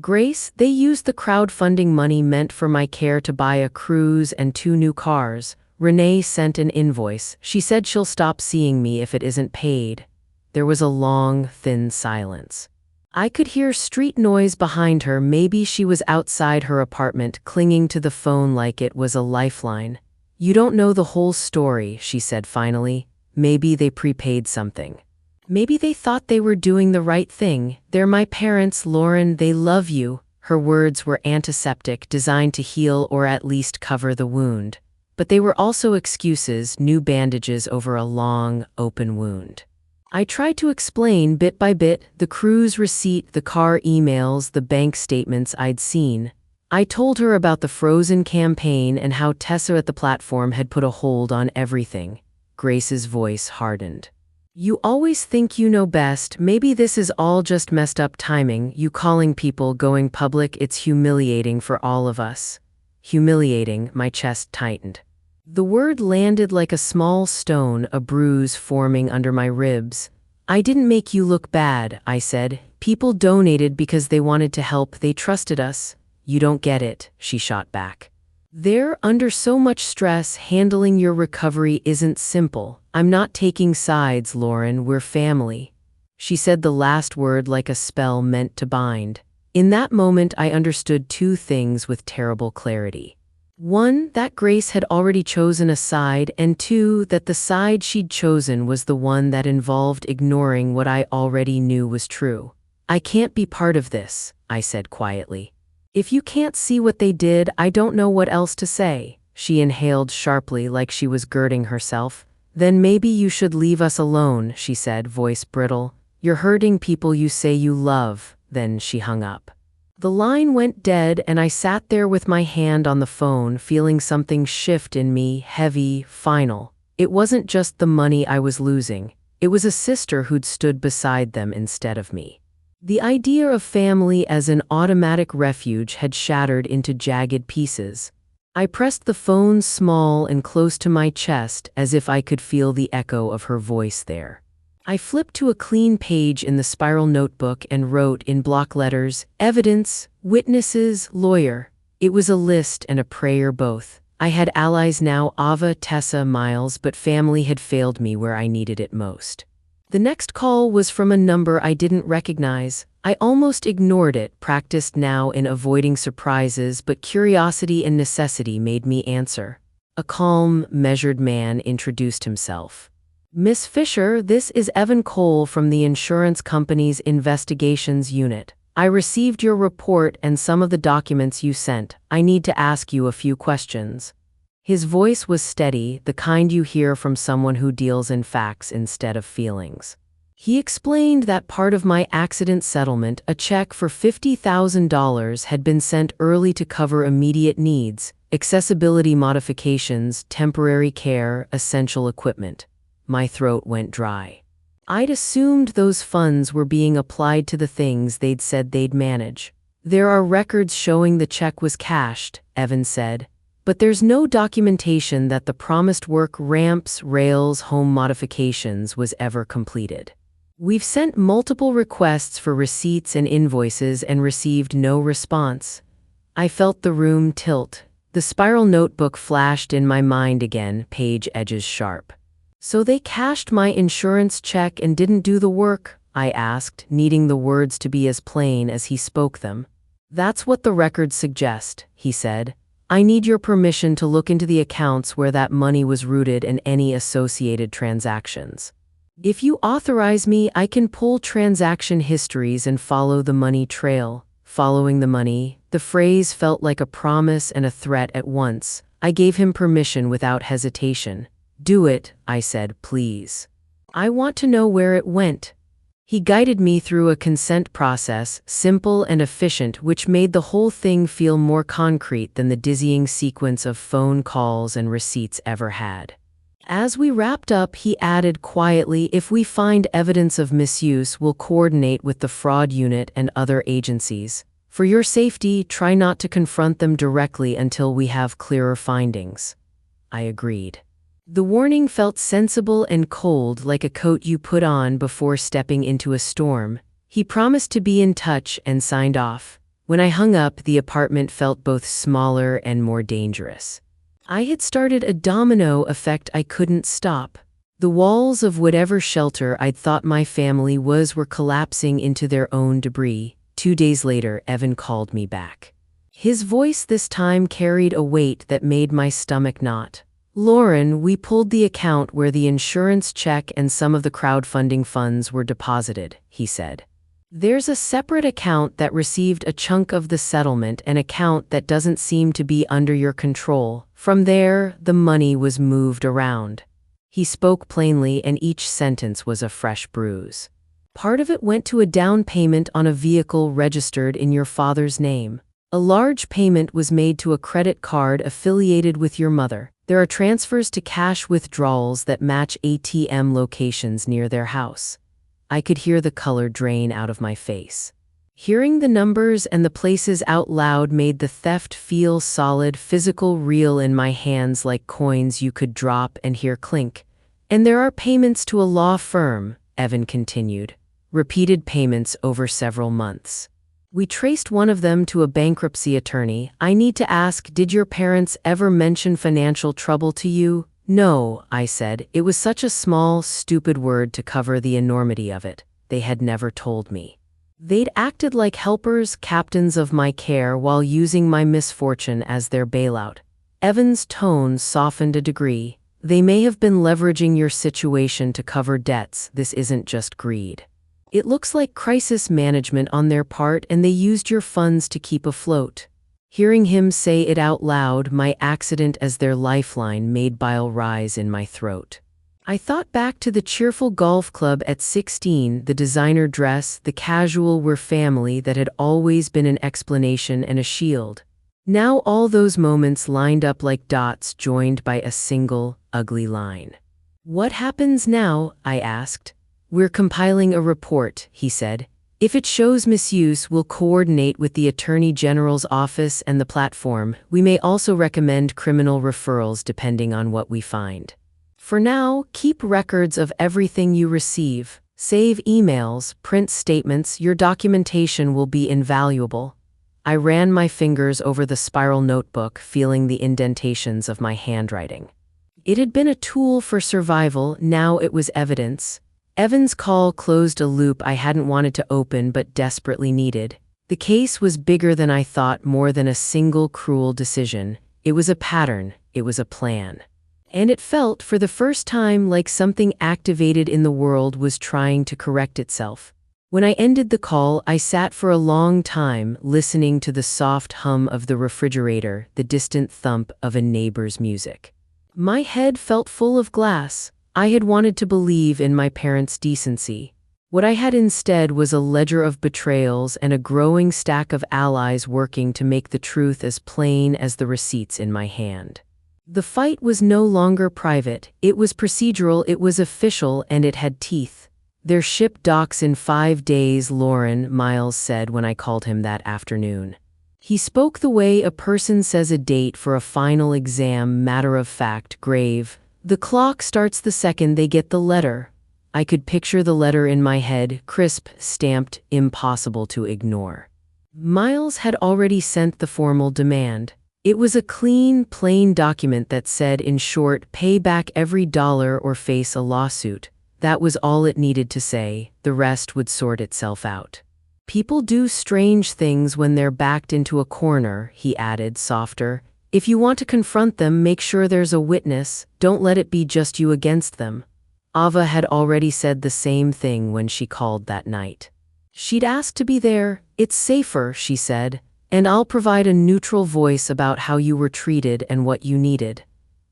Speaker 1: "Grace, they used the crowdfunding money meant for my care to buy a cruise and 2 new cars. Renee sent an invoice. She said she'll stop seeing me if it isn't paid." There was a long, thin silence. I could hear street noise behind her. Maybe she was outside her apartment, clinging to the phone like it was a lifeline. "You don't know the whole story," she said finally. "Maybe they prepaid something. Maybe they thought they were doing the right thing. They're my parents, Lauren. They love you." Her words were antiseptic, designed to heal or at least cover the wound. But they were also excuses, new bandages over a long, open wound. I tried to explain bit by bit, the cruise receipt, the car emails, the bank statements I'd seen. I told her about the Frozen campaign and how Tessa at the platform had put a hold on everything. Grace's voice hardened. "You always think you know best. Maybe this is all just messed up timing. You calling people, going public, it's humiliating for all of us." Humiliating, my chest tightened. The word landed like a small stone, a bruise forming under my ribs. "I didn't make you look bad," I said. "People donated because they wanted to help. They trusted us." "You don't get it," she shot back. "They're under so much stress. Handling your recovery isn't simple. I'm not taking sides, Lauren. We're family." She said the last word like a spell meant to bind. In that moment, I understood 2 things with terrible clarity. 1, that Grace had already chosen a side, and 2, that the side she'd chosen was the one that involved ignoring what I already knew was true. "I can't be part of this," I said quietly. "If you can't see what they did, I don't know what else to say." She inhaled sharply like she was girding herself. "Then maybe you should leave us alone," she said, voice brittle. "You're hurting people you say you love." Then she hung up. The line went dead and I sat there with my hand on the phone, feeling something shift in me, heavy, final. It wasn't just the money I was losing. It was a sister who'd stood beside them instead of me. The idea of family as an automatic refuge had shattered into jagged pieces. I pressed the phone small and close to my chest as if I could feel the echo of her voice there. I flipped to a clean page in the spiral notebook and wrote in block letters, "Evidence, witnesses, lawyer." It was a list and a prayer both. I had allies now, Ava, Tessa, Miles, but family had failed me where I needed it most. The next call was from a number I didn't recognize. I almost ignored it, practiced now in avoiding surprises, but curiosity and necessity made me answer. A calm, measured man introduced himself. "Miss Fisher, this is Evan Cole from the insurance company's investigations unit. I received your report and some of the documents you sent. I need to ask you a few questions." His voice was steady, the kind you hear from someone who deals in facts instead of feelings. He explained that part of my accident settlement, a check for $50,000, had been sent early to cover immediate needs, accessibility modifications, temporary care, essential equipment. My throat went dry. I'd assumed those funds were being applied to the things they'd said they'd manage. "There are records showing the check was cashed," Evan said. "But there's no documentation that the promised work, ramps, rails, home modifications, was ever completed. We've sent multiple requests for receipts and invoices and received no response." I felt the room tilt. The spiral notebook flashed in my mind again, page edges sharp. "So they cashed my insurance check and didn't do the work?" I asked, needing the words to be as plain as he spoke them. "That's what the records suggest," he said. "I need your permission to look into the accounts where that money was routed and any associated transactions. If you authorize me, I can pull transaction histories and follow the money trail." Following the money, the phrase felt like a promise and a threat at once. I gave him permission without hesitation. "Do it," I said, "please. I want to know where it went." He guided me through a consent process, simple and efficient, which made the whole thing feel more concrete than the dizzying sequence of phone calls and receipts ever had. As we wrapped up, he added quietly, "If we find evidence of misuse, we'll coordinate with the fraud unit and other agencies. For your safety, try not to confront them directly until we have clearer findings." I agreed. The warning felt sensible and cold, like a coat you put on before stepping into a storm. He promised to be in touch and signed off. When I hung up, the apartment felt both smaller and more dangerous. I had started a domino effect I couldn't stop. The walls of whatever shelter I'd thought my family was were collapsing into their own debris. 2 days later, Evan called me back. His voice this time carried a weight that made my stomach knot. "Lauren, we pulled the account where the insurance check and some of the crowdfunding funds were deposited," he said. "There's a separate account that received a chunk of the settlement, an account that doesn't seem to be under your control. From there, the money was moved around." He spoke plainly, and each sentence was a fresh bruise. "Part of it went to a down payment on a vehicle registered in your father's name. A large payment was made to a credit card affiliated with your mother. There are transfers to cash withdrawals that match ATM locations near their house." I could hear the color drain out of my face. Hearing the numbers and the places out loud made the theft feel solid, physical, real in my hands, like coins you could drop and hear clink. "And there are payments to a law firm," Evan continued. "Repeated payments over several months. We traced one of them to a bankruptcy attorney. I need to ask, did your parents ever mention financial trouble to you?" "No," I said. It was such a small, stupid word to cover the enormity of it. They had never told me. They'd acted like helpers, captains of my care, while using my misfortune as their bailout. Evan's tone softened a degree. "They may have been leveraging your situation to cover debts. This isn't just greed. It looks like crisis management on their part, and they used your funds to keep afloat." Hearing him say it out loud, my accident as their lifeline, made bile rise in my throat. I thought back to the cheerful golf club at 16, the designer dress, the casual "we're family" that had always been an explanation and a shield. Now all those moments lined up like dots joined by a single, ugly line. "What happens now?" I asked. "We're compiling a report," he said. "If it shows misuse, we'll coordinate with the Attorney General's office and the platform. We may also recommend criminal referrals depending on what we find. For now, keep records of everything you receive. Save emails, print statements. Your documentation will be invaluable." I ran my fingers over the spiral notebook, feeling the indentations of my handwriting. It had been a tool for survival, now it was evidence. Evan's call closed a loop I hadn't wanted to open but desperately needed. The case was bigger than I thought, more than a single cruel decision. It was a pattern, it was a plan. And it felt, for the first time, like something activated in the world was trying to correct itself. When I ended the call, I sat for a long time, listening to the soft hum of the refrigerator, the distant thump of a neighbor's music. My head felt full of glass. I had wanted to believe in my parents' decency. What I had instead was a ledger of betrayals and a growing stack of allies working to make the truth as plain as the receipts in my hand. The fight was no longer private, it was procedural, it was official, and it had teeth. "Their ship docks in 5 days," Miles said when I called him that afternoon. He spoke the way a person says a date for a final exam, matter of fact, grave. "The clock starts the second they get the letter." I could picture the letter in my head, crisp, stamped, impossible to ignore. Miles had already sent the formal demand. It was a clean, plain document that said, in short, pay back every dollar or face a lawsuit. That was all it needed to say. The rest would sort itself out. "People do strange things when they're backed into a corner," he added, softer. "If you want to confront them, make sure there's a witness. Don't let it be just you against them." Ava had already said the same thing when she called that night. She'd asked to be there. "It's safer," she said, "and I'll provide a neutral voice about how you were treated and what you needed."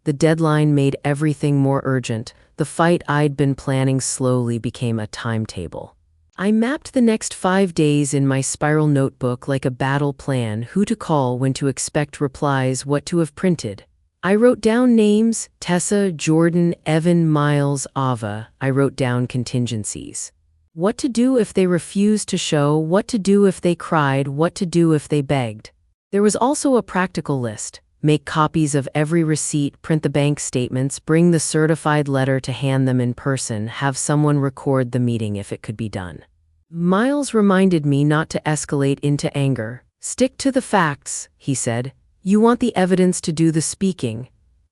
Speaker 1: The deadline made everything more urgent. The fight I'd been planning slowly became a timetable. I mapped the next 5 days in my spiral notebook like a battle plan: who to call, when to expect replies, what to have printed. I wrote down names: Tessa, Jordan, Evan, Miles, Ava. I wrote down contingencies. What to do if they refused to show, what to do if they cried, what to do if they begged. There was also a practical list. Make copies of every receipt, print the bank statements, bring the certified letter to hand them in person, have someone record the meeting if it could be done. Miles reminded me not to escalate into anger. "Stick to the facts," he said. "You want the evidence to do the speaking."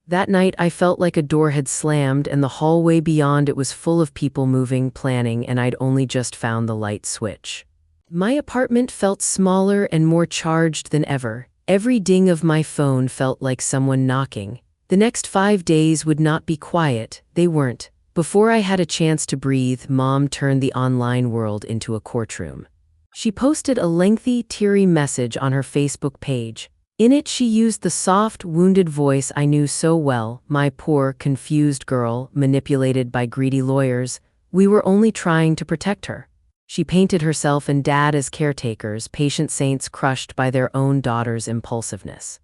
Speaker 1: That night I felt like a door had slammed, and the hallway beyond it was full of people moving, planning, and I'd only just found the light switch. My apartment felt smaller and more charged than ever. Every ding of my phone felt like someone knocking. The next 5 days would not be quiet. They weren't. Before I had a chance to breathe, Mom turned the online world into a courtroom. She posted a lengthy, teary message on her Facebook page. In it, she used the soft, wounded voice I knew so well. "My poor, confused girl, manipulated by greedy lawyers. We were only trying to protect her." She painted herself and Dad as caretakers, patient saints crushed by their own daughter's impulsiveness.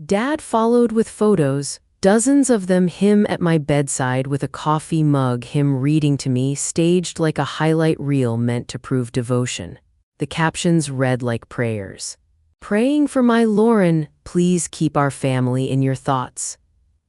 Speaker 1: Dad followed with photos, dozens of them, him at my bedside with a coffee mug, him reading to me, staged like a highlight reel meant to prove devotion. The captions read like prayers. "Praying for my Lauren, please keep our family in your thoughts."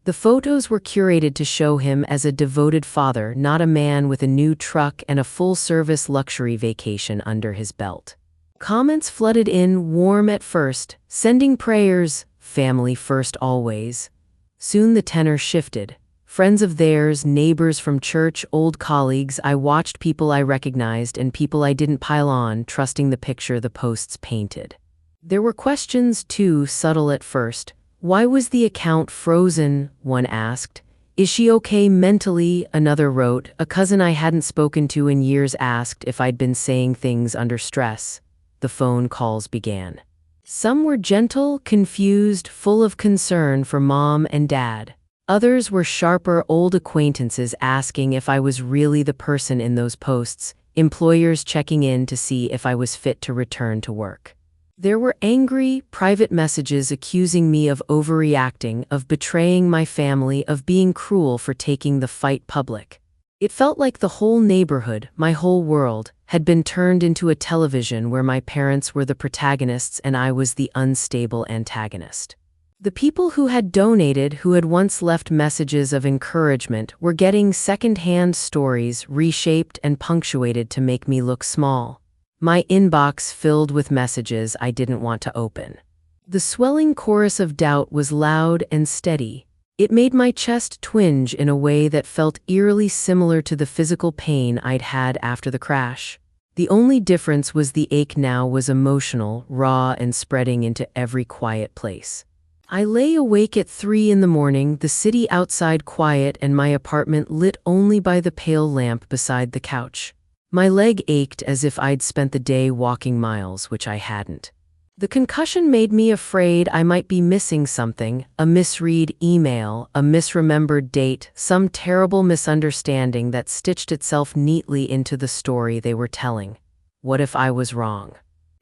Speaker 1: The photos were curated to show him as a devoted father, not a man with a new truck and a full-service luxury vacation under his belt. Comments flooded in, warm at first, sending prayers, family first always. Soon the tenor shifted. Friends of theirs, neighbors from church, old colleagues. I watched people I recognized and people I didn't pile on, trusting the picture the posts painted. There were questions too, subtle at first. "Why was the account frozen?" one asked. "Is she okay mentally?" another wrote. A cousin I hadn't spoken to in years asked if I'd been saying things under stress. The phone calls began. Some were gentle, confused, full of concern for Mom and Dad. Others were sharper, old acquaintances asking if I was really the person in those posts, employers checking in to see if I was fit to return to work. There were angry, private messages accusing me of overreacting, of betraying my family, of being cruel for taking the fight public. It felt like the whole neighborhood, my whole world, had been turned into a television where my parents were the protagonists and I was the unstable antagonist. The people who had donated, who had once left messages of encouragement, were getting second-hand stories reshaped and punctuated to make me look small. My inbox filled with messages I didn't want to open. The swelling chorus of doubt was loud and steady. It made my chest twinge in a way that felt eerily similar to the physical pain I'd had after the crash. The only difference was the ache now was emotional, raw, and spreading into every quiet place. I lay awake at 3 in the morning, the city outside quiet and my apartment lit only by the pale lamp beside the couch. My leg ached as if I'd spent the day walking miles, which I hadn't. The concussion made me afraid I might be missing something, a misread email, a misremembered date, some terrible misunderstanding that stitched itself neatly into the story they were telling. What if I was wrong?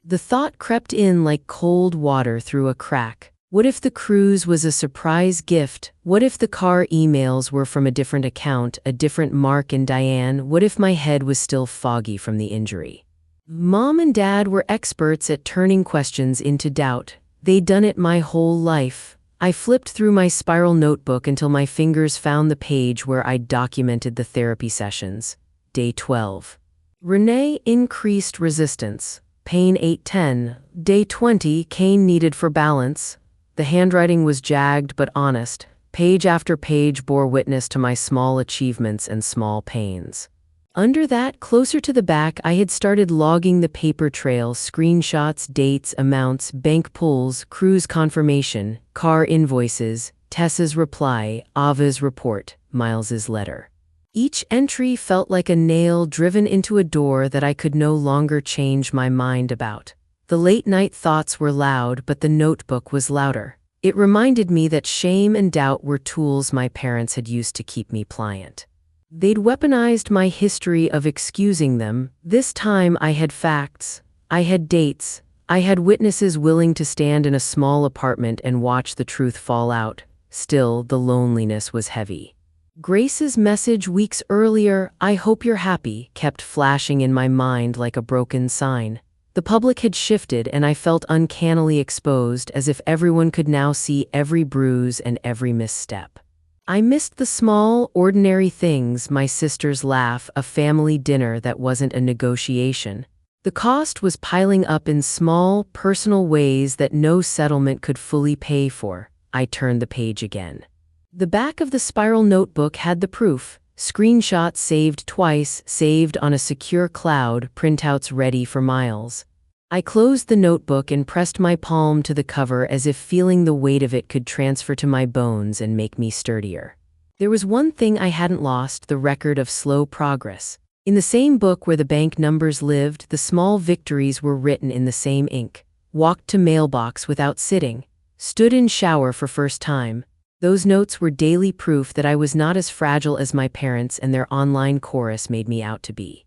Speaker 1: The thought crept in like cold water through a crack. What if the cruise was a surprise gift? What if the car emails were from a different account, a different Mark and Diane? What if my head was still foggy from the injury? Mom and Dad were experts at turning questions into doubt. They'd done it my whole life. I flipped through my spiral notebook until my fingers found the page where I'd documented the therapy sessions. Day 12. Renee increased resistance. Pain 8:10. Day 20, cane needed for balance. The handwriting was jagged but honest. Page after page bore witness to my small achievements and small pains. Under that, closer to the back, I had started logging the paper trail, screenshots, dates, amounts, bank pulls, cruise confirmation, car invoices, Tessa's reply, Ava's report, Miles's letter. Each entry felt like a nail driven into a door that I could no longer change my mind about. The late-night thoughts were loud, but the notebook was louder. It reminded me that shame and doubt were tools my parents had used to keep me pliant. They'd weaponized my history of excusing them. This time I had facts. I had dates. I had witnesses willing to stand in a small apartment and watch the truth fall out. Still, the loneliness was heavy. Grace's message weeks earlier, "I hope you're happy," kept flashing in my mind like a broken sign. The public had shifted and I felt uncannily exposed, as if everyone could now see every bruise and every misstep. I missed the small, ordinary things, my sister's laugh, a family dinner that wasn't a negotiation. The cost was piling up in small, personal ways that no settlement could fully pay for. I turned the page again. The back of the spiral notebook had the proof. Screenshots saved twice, saved on a secure cloud, printouts ready for Miles. I closed the notebook and pressed my palm to the cover as if feeling the weight of it could transfer to my bones and make me sturdier. There was one thing I hadn't lost, the record of slow progress. In the same book where the bank numbers lived, the small victories were written in the same ink. Walked to mailbox without sitting. Stood in shower for first time. Those notes were daily proof that I was not as fragile as my parents and their online chorus made me out to be.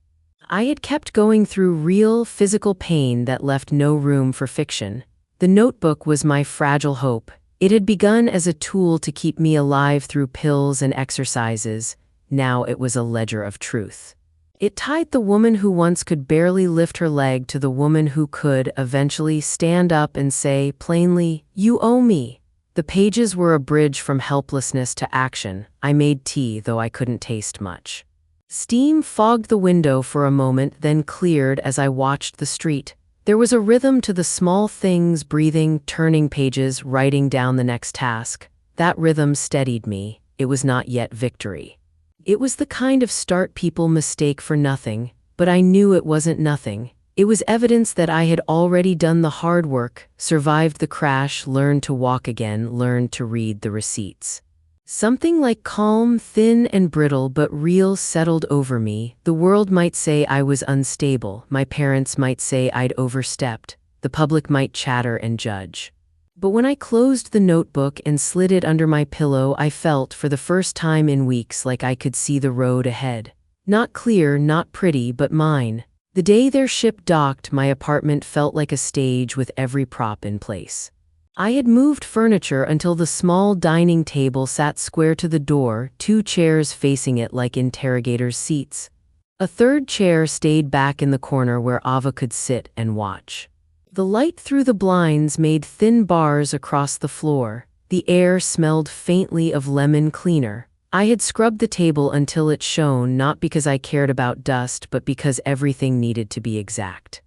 Speaker 1: I had kept going through real, physical pain that left no room for fiction. The notebook was my fragile hope. It had begun as a tool to keep me alive through pills and exercises. Now it was a ledger of truth. It tied the woman who once could barely lift her leg to the woman who could eventually stand up and say plainly, "You owe me." The pages were a bridge from helplessness to action. I made tea, though I couldn't taste much. Steam fogged the window for a moment, then cleared as I watched the street. There was a rhythm to the small things, breathing, turning pages, writing down the next task. That rhythm steadied me. It was not yet victory. It was the kind of start people mistake for nothing, but I knew it wasn't nothing. It was evidence that I had already done the hard work, survived the crash, learned to walk again, learned to read the receipts. Something like calm, thin and brittle but real settled over me. The world might say I was unstable, my parents might say I'd overstepped, the public might chatter and judge. But when I closed the notebook and slid it under my pillow, I felt, for the first time in weeks, like I could see the road ahead. Not clear, not pretty, but mine. The day their ship docked, my apartment felt like a stage with every prop in place. I had moved furniture until the small dining table sat square to the door, 2 chairs facing it like interrogators' seats. A third chair stayed back in the corner where Ava could sit and watch. The light through the blinds made thin bars across the floor. The air smelled faintly of lemon cleaner. I had scrubbed the table until it shone, not because I cared about dust, but because everything needed to be exact.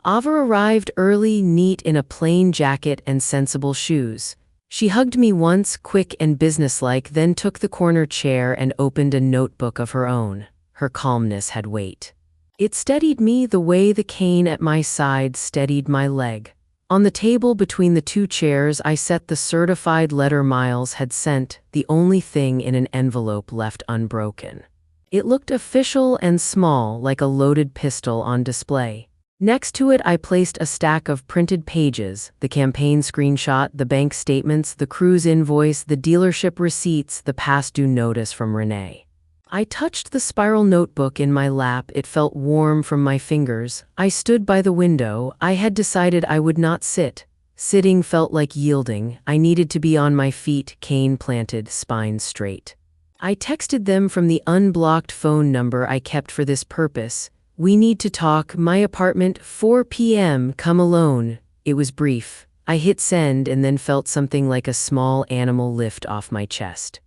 Speaker 1: Ava arrived early, neat in a plain jacket and sensible shoes. She hugged me once, quick and businesslike, then took the corner chair and opened a notebook of her own. Her calmness had weight. It steadied me the way the cane at my side steadied my leg. On the table between the 2 chairs, I set the certified letter Miles had sent, the only thing in an envelope left unbroken. It looked official and small, like a loaded pistol on display. Next to it, I placed a stack of printed pages, the campaign screenshot, the bank statements, the cruise invoice, the dealership receipts, the past due notice from Renee. I touched the spiral notebook in my lap. It felt warm from my fingers. I stood by the window. I had decided I would not sit. Sitting felt like yielding. I needed to be on my feet, cane planted, spine straight. I texted them from the unblocked phone number I kept for this purpose. "We need to talk. My apartment, 4 p.m. Come alone." It was brief. I hit send and then felt something like a small animal lift off my chest.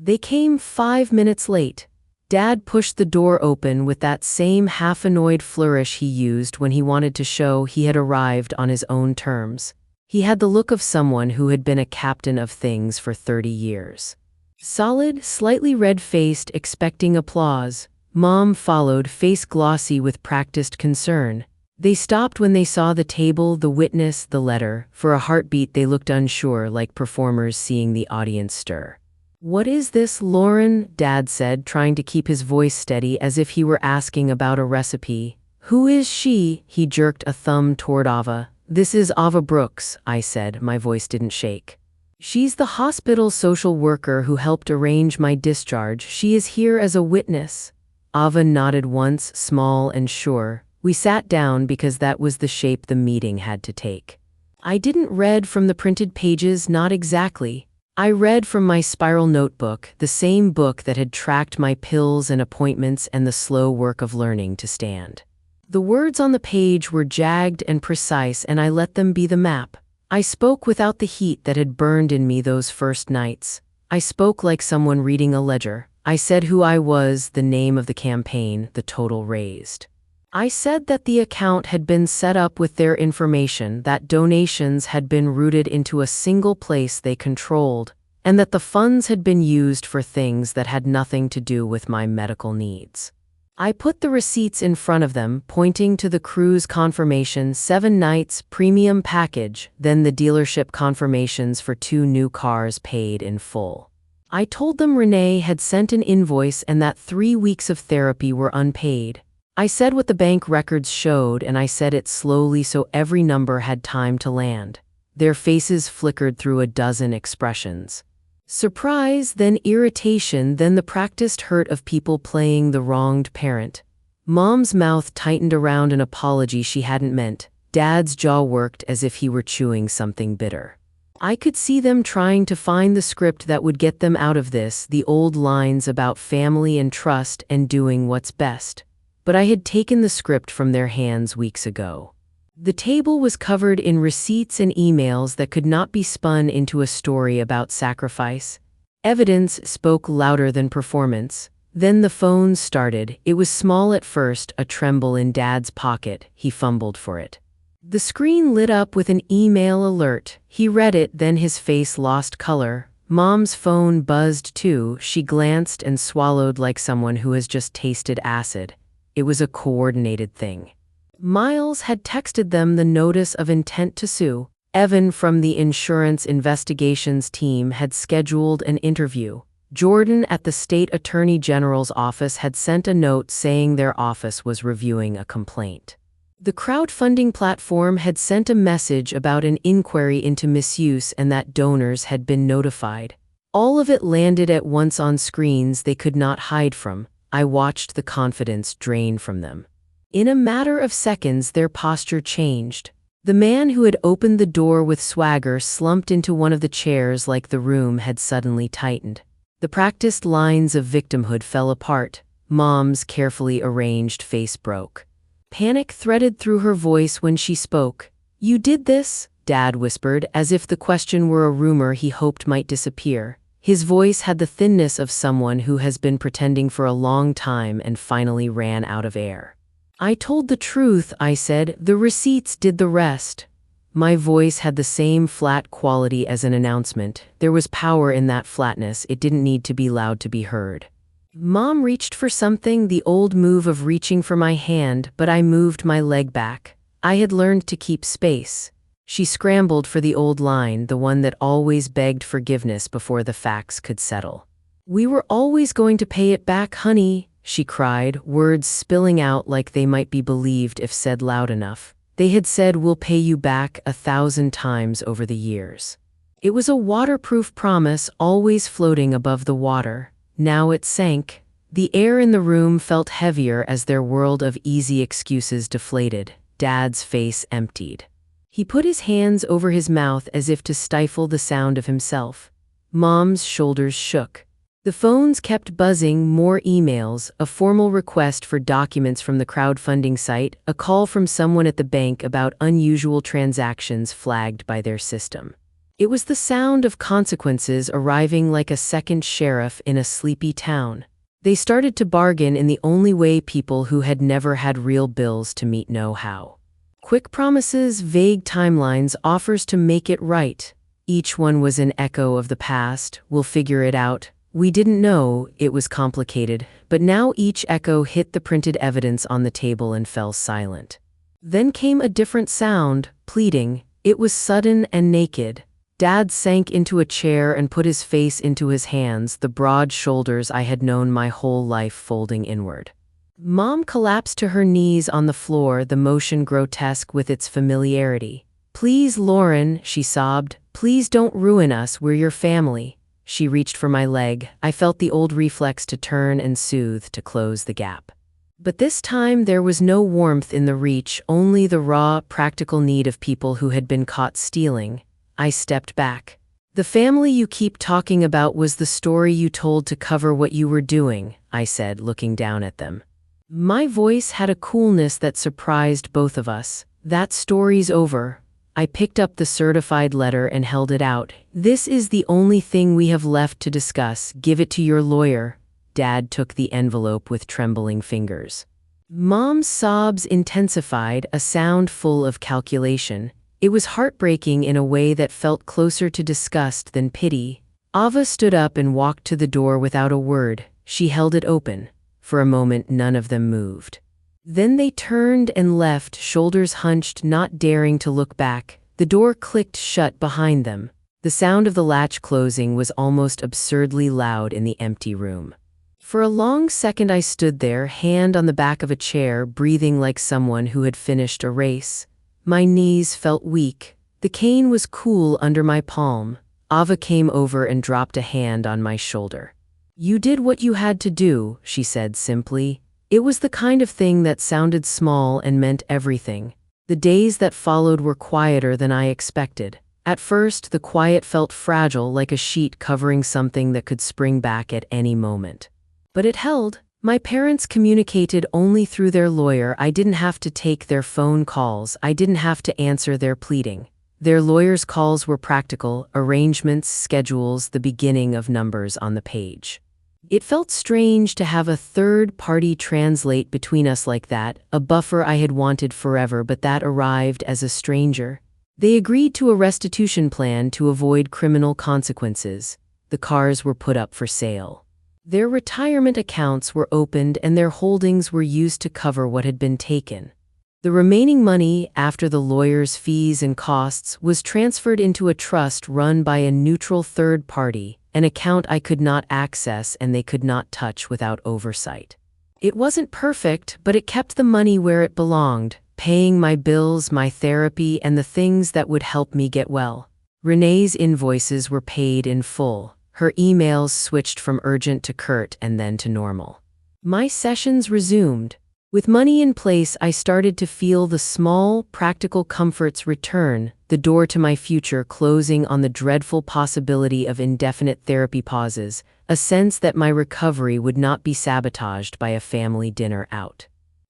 Speaker 1: They came 5 minutes late. Dad pushed the door open with that same half-annoyed flourish he used when he wanted to show he had arrived on his own terms. He had the look of someone who had been a captain of things for 30 years. Solid, slightly red-faced, expecting applause. Mom followed, face glossy with practiced concern. They stopped when they saw the table, the witness, the letter. For a heartbeat they looked unsure, like performers seeing the audience stir. "What is this, Lauren?" Dad said, trying to keep his voice steady as if he were asking about a recipe. "Who is she?" He jerked a thumb toward Ava. "This is Ava Brooks," I said. My voice didn't shake. "She's the hospital social worker who helped arrange my discharge. She is here as a witness." Ava nodded once, small and sure. We sat down because that was the shape the meeting had to take. I didn't read from the printed pages, not exactly. I read from my spiral notebook, the same book that had tracked my pills and appointments and the slow work of learning to stand. The words on the page were jagged and precise, and I let them be the map. I spoke without the heat that had burned in me those first nights. I spoke like someone reading a ledger. I said who I was, the name of the campaign, the total raised. I said that the account had been set up with their information, that donations had been routed into a single place they controlled, and that the funds had been used for things that had nothing to do with my medical needs. I put the receipts in front of them, pointing to the cruise confirmation, 7 nights, premium package, then the dealership confirmations for 2 new cars paid in full. I told them Renee had sent an invoice and that 3 weeks of therapy were unpaid. I said what the bank records showed, and I said it slowly so every number had time to land. Their faces flickered through a dozen expressions. Surprise, then irritation, then the practiced hurt of people playing the wronged parent. Mom's mouth tightened around an apology she hadn't meant. Dad's jaw worked as if he were chewing something bitter. I could see them trying to find the script that would get them out of this, the old lines about family and trust and doing what's best. But I had taken the script from their hands weeks ago. The table was covered in receipts and emails that could not be spun into a story about sacrifice. Evidence spoke louder than performance. Then the phone started. It was small at first, a tremble in Dad's pocket. He fumbled for it. The screen lit up with an email alert. He read it, then his face lost color. Mom's phone buzzed too. She glanced and swallowed like someone who has just tasted acid. It was a coordinated thing. Miles had texted them the notice of intent to sue. Evan from the insurance investigations team had scheduled an interview. Jordan at the state attorney general's office had sent a note saying their office was reviewing a complaint. The crowdfunding platform had sent a message about an inquiry into misuse and that donors had been notified. All of it landed at once on screens they could not hide from. I watched the confidence drain from them. In a matter of seconds, their posture changed. The man who had opened the door with swagger slumped into one of the chairs like the room had suddenly tightened. The practiced lines of victimhood fell apart. Mom's carefully arranged face broke. Panic threaded through her voice when she spoke. "You did this?" Dad whispered, as if the question were a rumor he hoped might disappear. His voice had the thinness of someone who has been pretending for a long time and finally ran out of air. "I told the truth," I said. "The receipts did the rest." My voice had the same flat quality as an announcement. There was power in that flatness. It didn't need to be loud to be heard. Mom reached for something, the old move of reaching for my hand, but I moved my leg back. I had learned to keep space. She scrambled for the old line, the one that always begged forgiveness before the facts could settle. "We were always going to pay it back, honey," she cried, words spilling out like they might be believed if said loud enough. They had said, "We'll pay you back 1,000 times over the years." It was a waterproof promise, always floating above the water. Now it sank. The air in the room felt heavier as their world of easy excuses deflated. Dad's face emptied. He put his hands over his mouth as if to stifle the sound of himself. Mom's shoulders shook. The phones kept buzzing, more emails, a formal request for documents from the crowdfunding site, a call from someone at the bank about unusual transactions flagged by their system. It was the sound of consequences arriving like a second sheriff in a sleepy town. They started to bargain in the only way people who had never had real bills to meet know how. Quick promises, vague timelines, offers to make it right. Each one was an echo of the past. "We'll figure it out." We didn't know, it was complicated, but now each echo hit the printed evidence on the table and fell silent. Then came a different sound, pleading. It was sudden and naked. Dad sank into a chair and put his face into his hands, the broad shoulders I had known my whole life folding inward. Mom collapsed to her knees on the floor, the motion grotesque with its familiarity. "Please, Lauren," she sobbed. "Please don't ruin us, we're your family." She reached for my leg. I felt the old reflex to turn and soothe, to close the gap. But this time there was no warmth in the reach, only the raw, practical need of people who had been caught stealing. I stepped back. "The family you keep talking about was the story you told to cover what you were doing," I said, looking down at them. My voice had a coolness that surprised both of us. "That story's over." I picked up the certified letter and held it out. "This is the only thing we have left to discuss. Give it to your lawyer." Dad took the envelope with trembling fingers. Mom's sobs intensified, a sound full of calculation. It was heartbreaking in a way that felt closer to disgust than pity. Ava stood up and walked to the door without a word. She held it open. For a moment, none of them moved. Then they turned and left, shoulders hunched, not daring to look back. The door clicked shut behind them. The sound of the latch closing was almost absurdly loud in the empty room. For a long second I stood there, hand on the back of a chair, breathing like someone who had finished a race. My knees felt weak. The cane was cool under my palm. Ava came over and dropped a hand on my shoulder. "You did what you had to do," she said simply. It was the kind of thing that sounded small and meant everything. The days that followed were quieter than I expected. At first, the quiet felt fragile, like a sheet covering something that could spring back at any moment. But it held. My parents communicated only through their lawyer. I didn't have to take their phone calls. I didn't have to answer their pleading. Their lawyer's calls were practical, arrangements, schedules, the beginning of numbers on the page. It felt strange to have a third party translate between us like that, a buffer I had wanted forever, but that arrived as a stranger. They agreed to a restitution plan to avoid criminal consequences. The cars were put up for sale. Their retirement accounts were opened and their holdings were used to cover what had been taken. The remaining money, after the lawyer's fees and costs, was transferred into a trust run by a neutral third party, an account I could not access and they could not touch without oversight. It wasn't perfect, but it kept the money where it belonged, paying my bills, my therapy, and the things that would help me get well. Renee's invoices were paid in full. Her emails switched from urgent to curt and then to normal. My sessions resumed. With money in place, I started to feel the small, practical comforts return, the door to my future closing on the dreadful possibility of indefinite therapy pauses, a sense that my recovery would not be sabotaged by a family dinner out.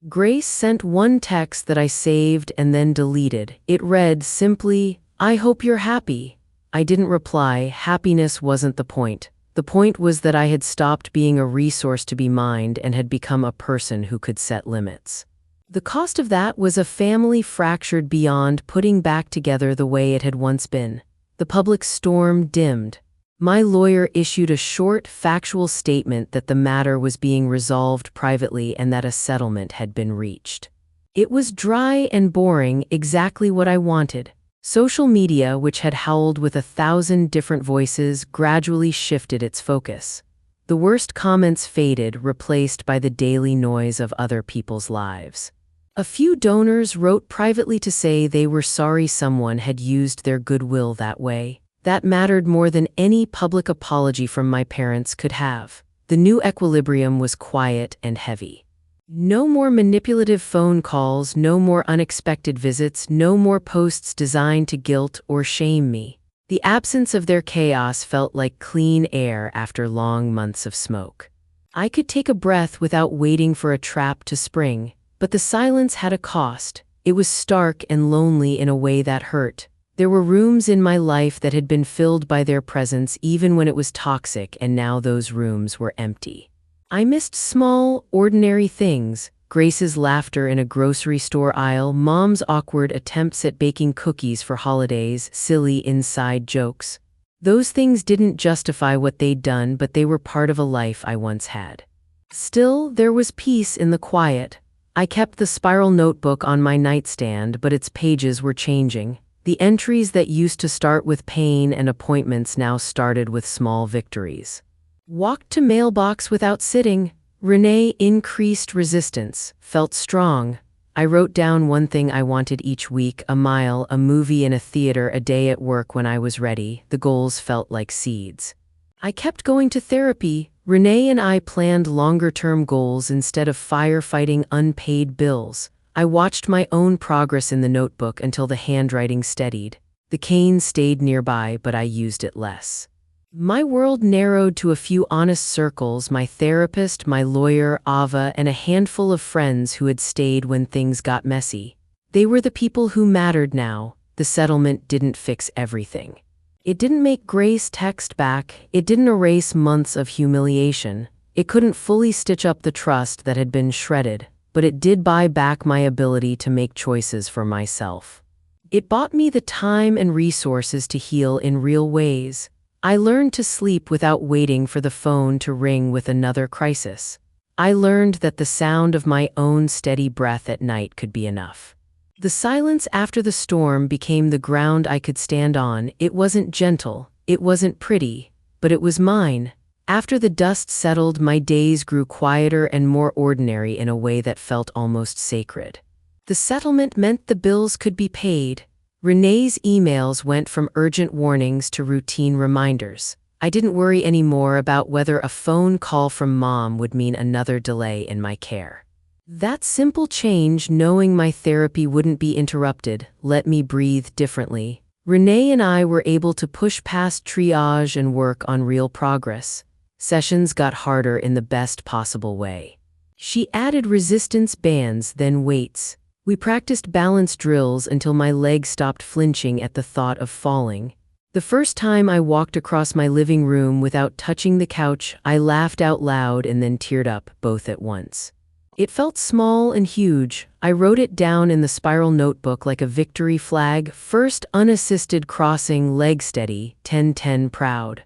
Speaker 1: Grace sent one text that I saved and then deleted. It read simply, "I hope you're happy." I didn't reply. Happiness wasn't the point. The point was that I had stopped being a resource to be mined and had become a person who could set limits. The cost of that was a family fractured beyond putting back together the way it had once been. The public storm dimmed. My lawyer issued a short, factual statement that the matter was being resolved privately and that a settlement had been reached. It was dry and boring, exactly what I wanted. Social media, which had howled with 1,000 different voices, gradually shifted its focus. The worst comments faded, replaced by the daily noise of other people's lives. A few donors wrote privately to say they were sorry someone had used their goodwill that way. That mattered more than any public apology from my parents could have. The new equilibrium was quiet and heavy. No more manipulative phone calls, no more unexpected visits, no more posts designed to guilt or shame me. The absence of their chaos felt like clean air after long months of smoke. I could take a breath without waiting for a trap to spring, but the silence had a cost. It was stark and lonely in a way that hurt. There were rooms in my life that had been filled by their presence even when it was toxic, and now those rooms were empty. I missed small, ordinary things: Grace's laughter in a grocery store aisle, Mom's awkward attempts at baking cookies for holidays, silly inside jokes. Those things didn't justify what they'd done, but they were part of a life I once had. Still, there was peace in the quiet. I kept the spiral notebook on my nightstand, but its pages were changing. The entries that used to start with pain and appointments now started with small victories. Walked to mailbox without sitting. Renee increased resistance, felt strong. I wrote down one thing I wanted each week: a mile, a movie in a theater, a day at work when I was ready. The goals felt like seeds. I kept going to therapy. Renee and I planned longer-term goals instead of firefighting unpaid bills. I watched my own progress in the notebook until the handwriting steadied. The cane stayed nearby, but I used it less. My world narrowed to a few honest circles: my therapist, my lawyer, Ava, and a handful of friends who had stayed when things got messy. They were the people who mattered now. The settlement didn't fix everything. It didn't make Grace text back. It didn't erase months of humiliation. It couldn't fully stitch up the trust that had been shredded, but it did buy back my ability to make choices for myself. It bought me the time and resources to heal in real ways. I learned to sleep without waiting for the phone to ring with another crisis. I learned that the sound of my own steady breath at night could be enough. The silence after the storm became the ground I could stand on. It wasn't gentle, it wasn't pretty, but it was mine. After the dust settled, my days grew quieter and more ordinary in a way that felt almost sacred. The settlement meant the bills could be paid. Renee's emails went from urgent warnings to routine reminders. I didn't worry anymore about whether a phone call from Mom would mean another delay in my care. That simple change, knowing my therapy wouldn't be interrupted, let me breathe differently. Renee and I were able to push past triage and work on real progress. Sessions got harder in the best possible way. She added resistance bands, then weights. We practiced balance drills until my legs stopped flinching at the thought of falling. The first time I walked across my living room without touching the couch, I laughed out loud and then teared up, both at once. It felt small and huge. I wrote it down in the spiral notebook like a victory flag. First unassisted crossing, leg steady, 10-10 proud.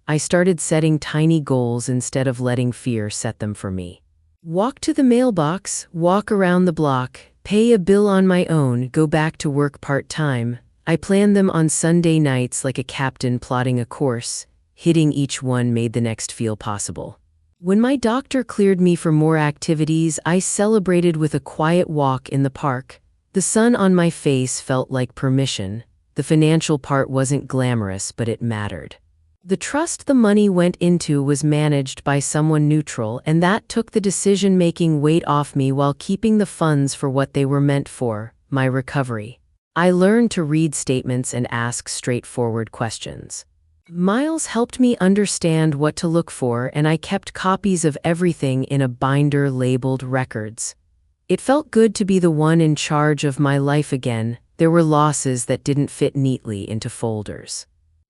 Speaker 1: I started setting tiny goals instead of letting fear set them for me. Walk to the mailbox, walk around the block, pay a bill on my own, go back to work part-time. I planned them on Sunday nights like a captain plotting a course. Hitting each one made the next feel possible. When my doctor cleared me for more activities, I celebrated with a quiet walk in the park. The sun on my face felt like permission. The financial part wasn't glamorous, but it mattered. The trust the money went into was managed by someone neutral, and that took the decision-making weight off me while keeping the funds for what they were meant for, my recovery. I learned to read statements and ask straightforward questions. Miles helped me understand what to look for, and I kept copies of everything in a binder labeled records. It felt good to be the one in charge of my life again. There were losses that didn't fit neatly into folders.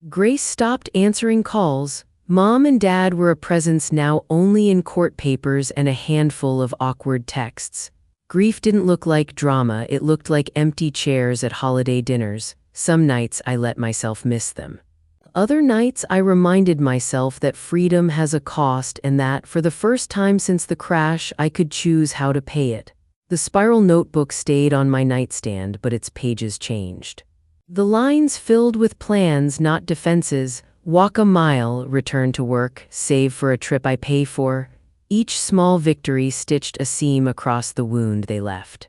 Speaker 1: Grace stopped answering calls. Mom and Dad were a presence now only in court papers and a handful of awkward texts. Grief didn't look like drama, it looked like empty chairs at holiday dinners. Some nights I let myself miss them. Other nights I reminded myself that freedom has a cost and that, for the first time since the crash, I could choose how to pay it. The spiral notebook stayed on my nightstand, but its pages changed. The lines filled with plans, not defenses. Walk a mile, return to work, save for a trip I pay for. Each small victory stitched a seam across the wound they left.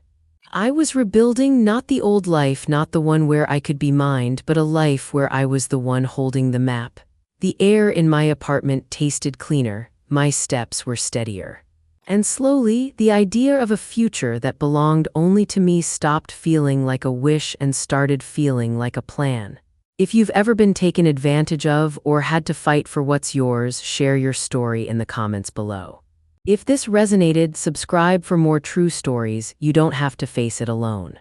Speaker 1: I was rebuilding not the old life, not the one where I could be mined, but a life where I was the one holding the map. The air in my apartment tasted cleaner, my steps were steadier. And slowly, the idea of a future that belonged only to me stopped feeling like a wish and started feeling like a plan. If you've ever been taken advantage of or had to fight for what's yours, share your story in the comments below. If this resonated, subscribe for more true stories. You don't have to face it alone.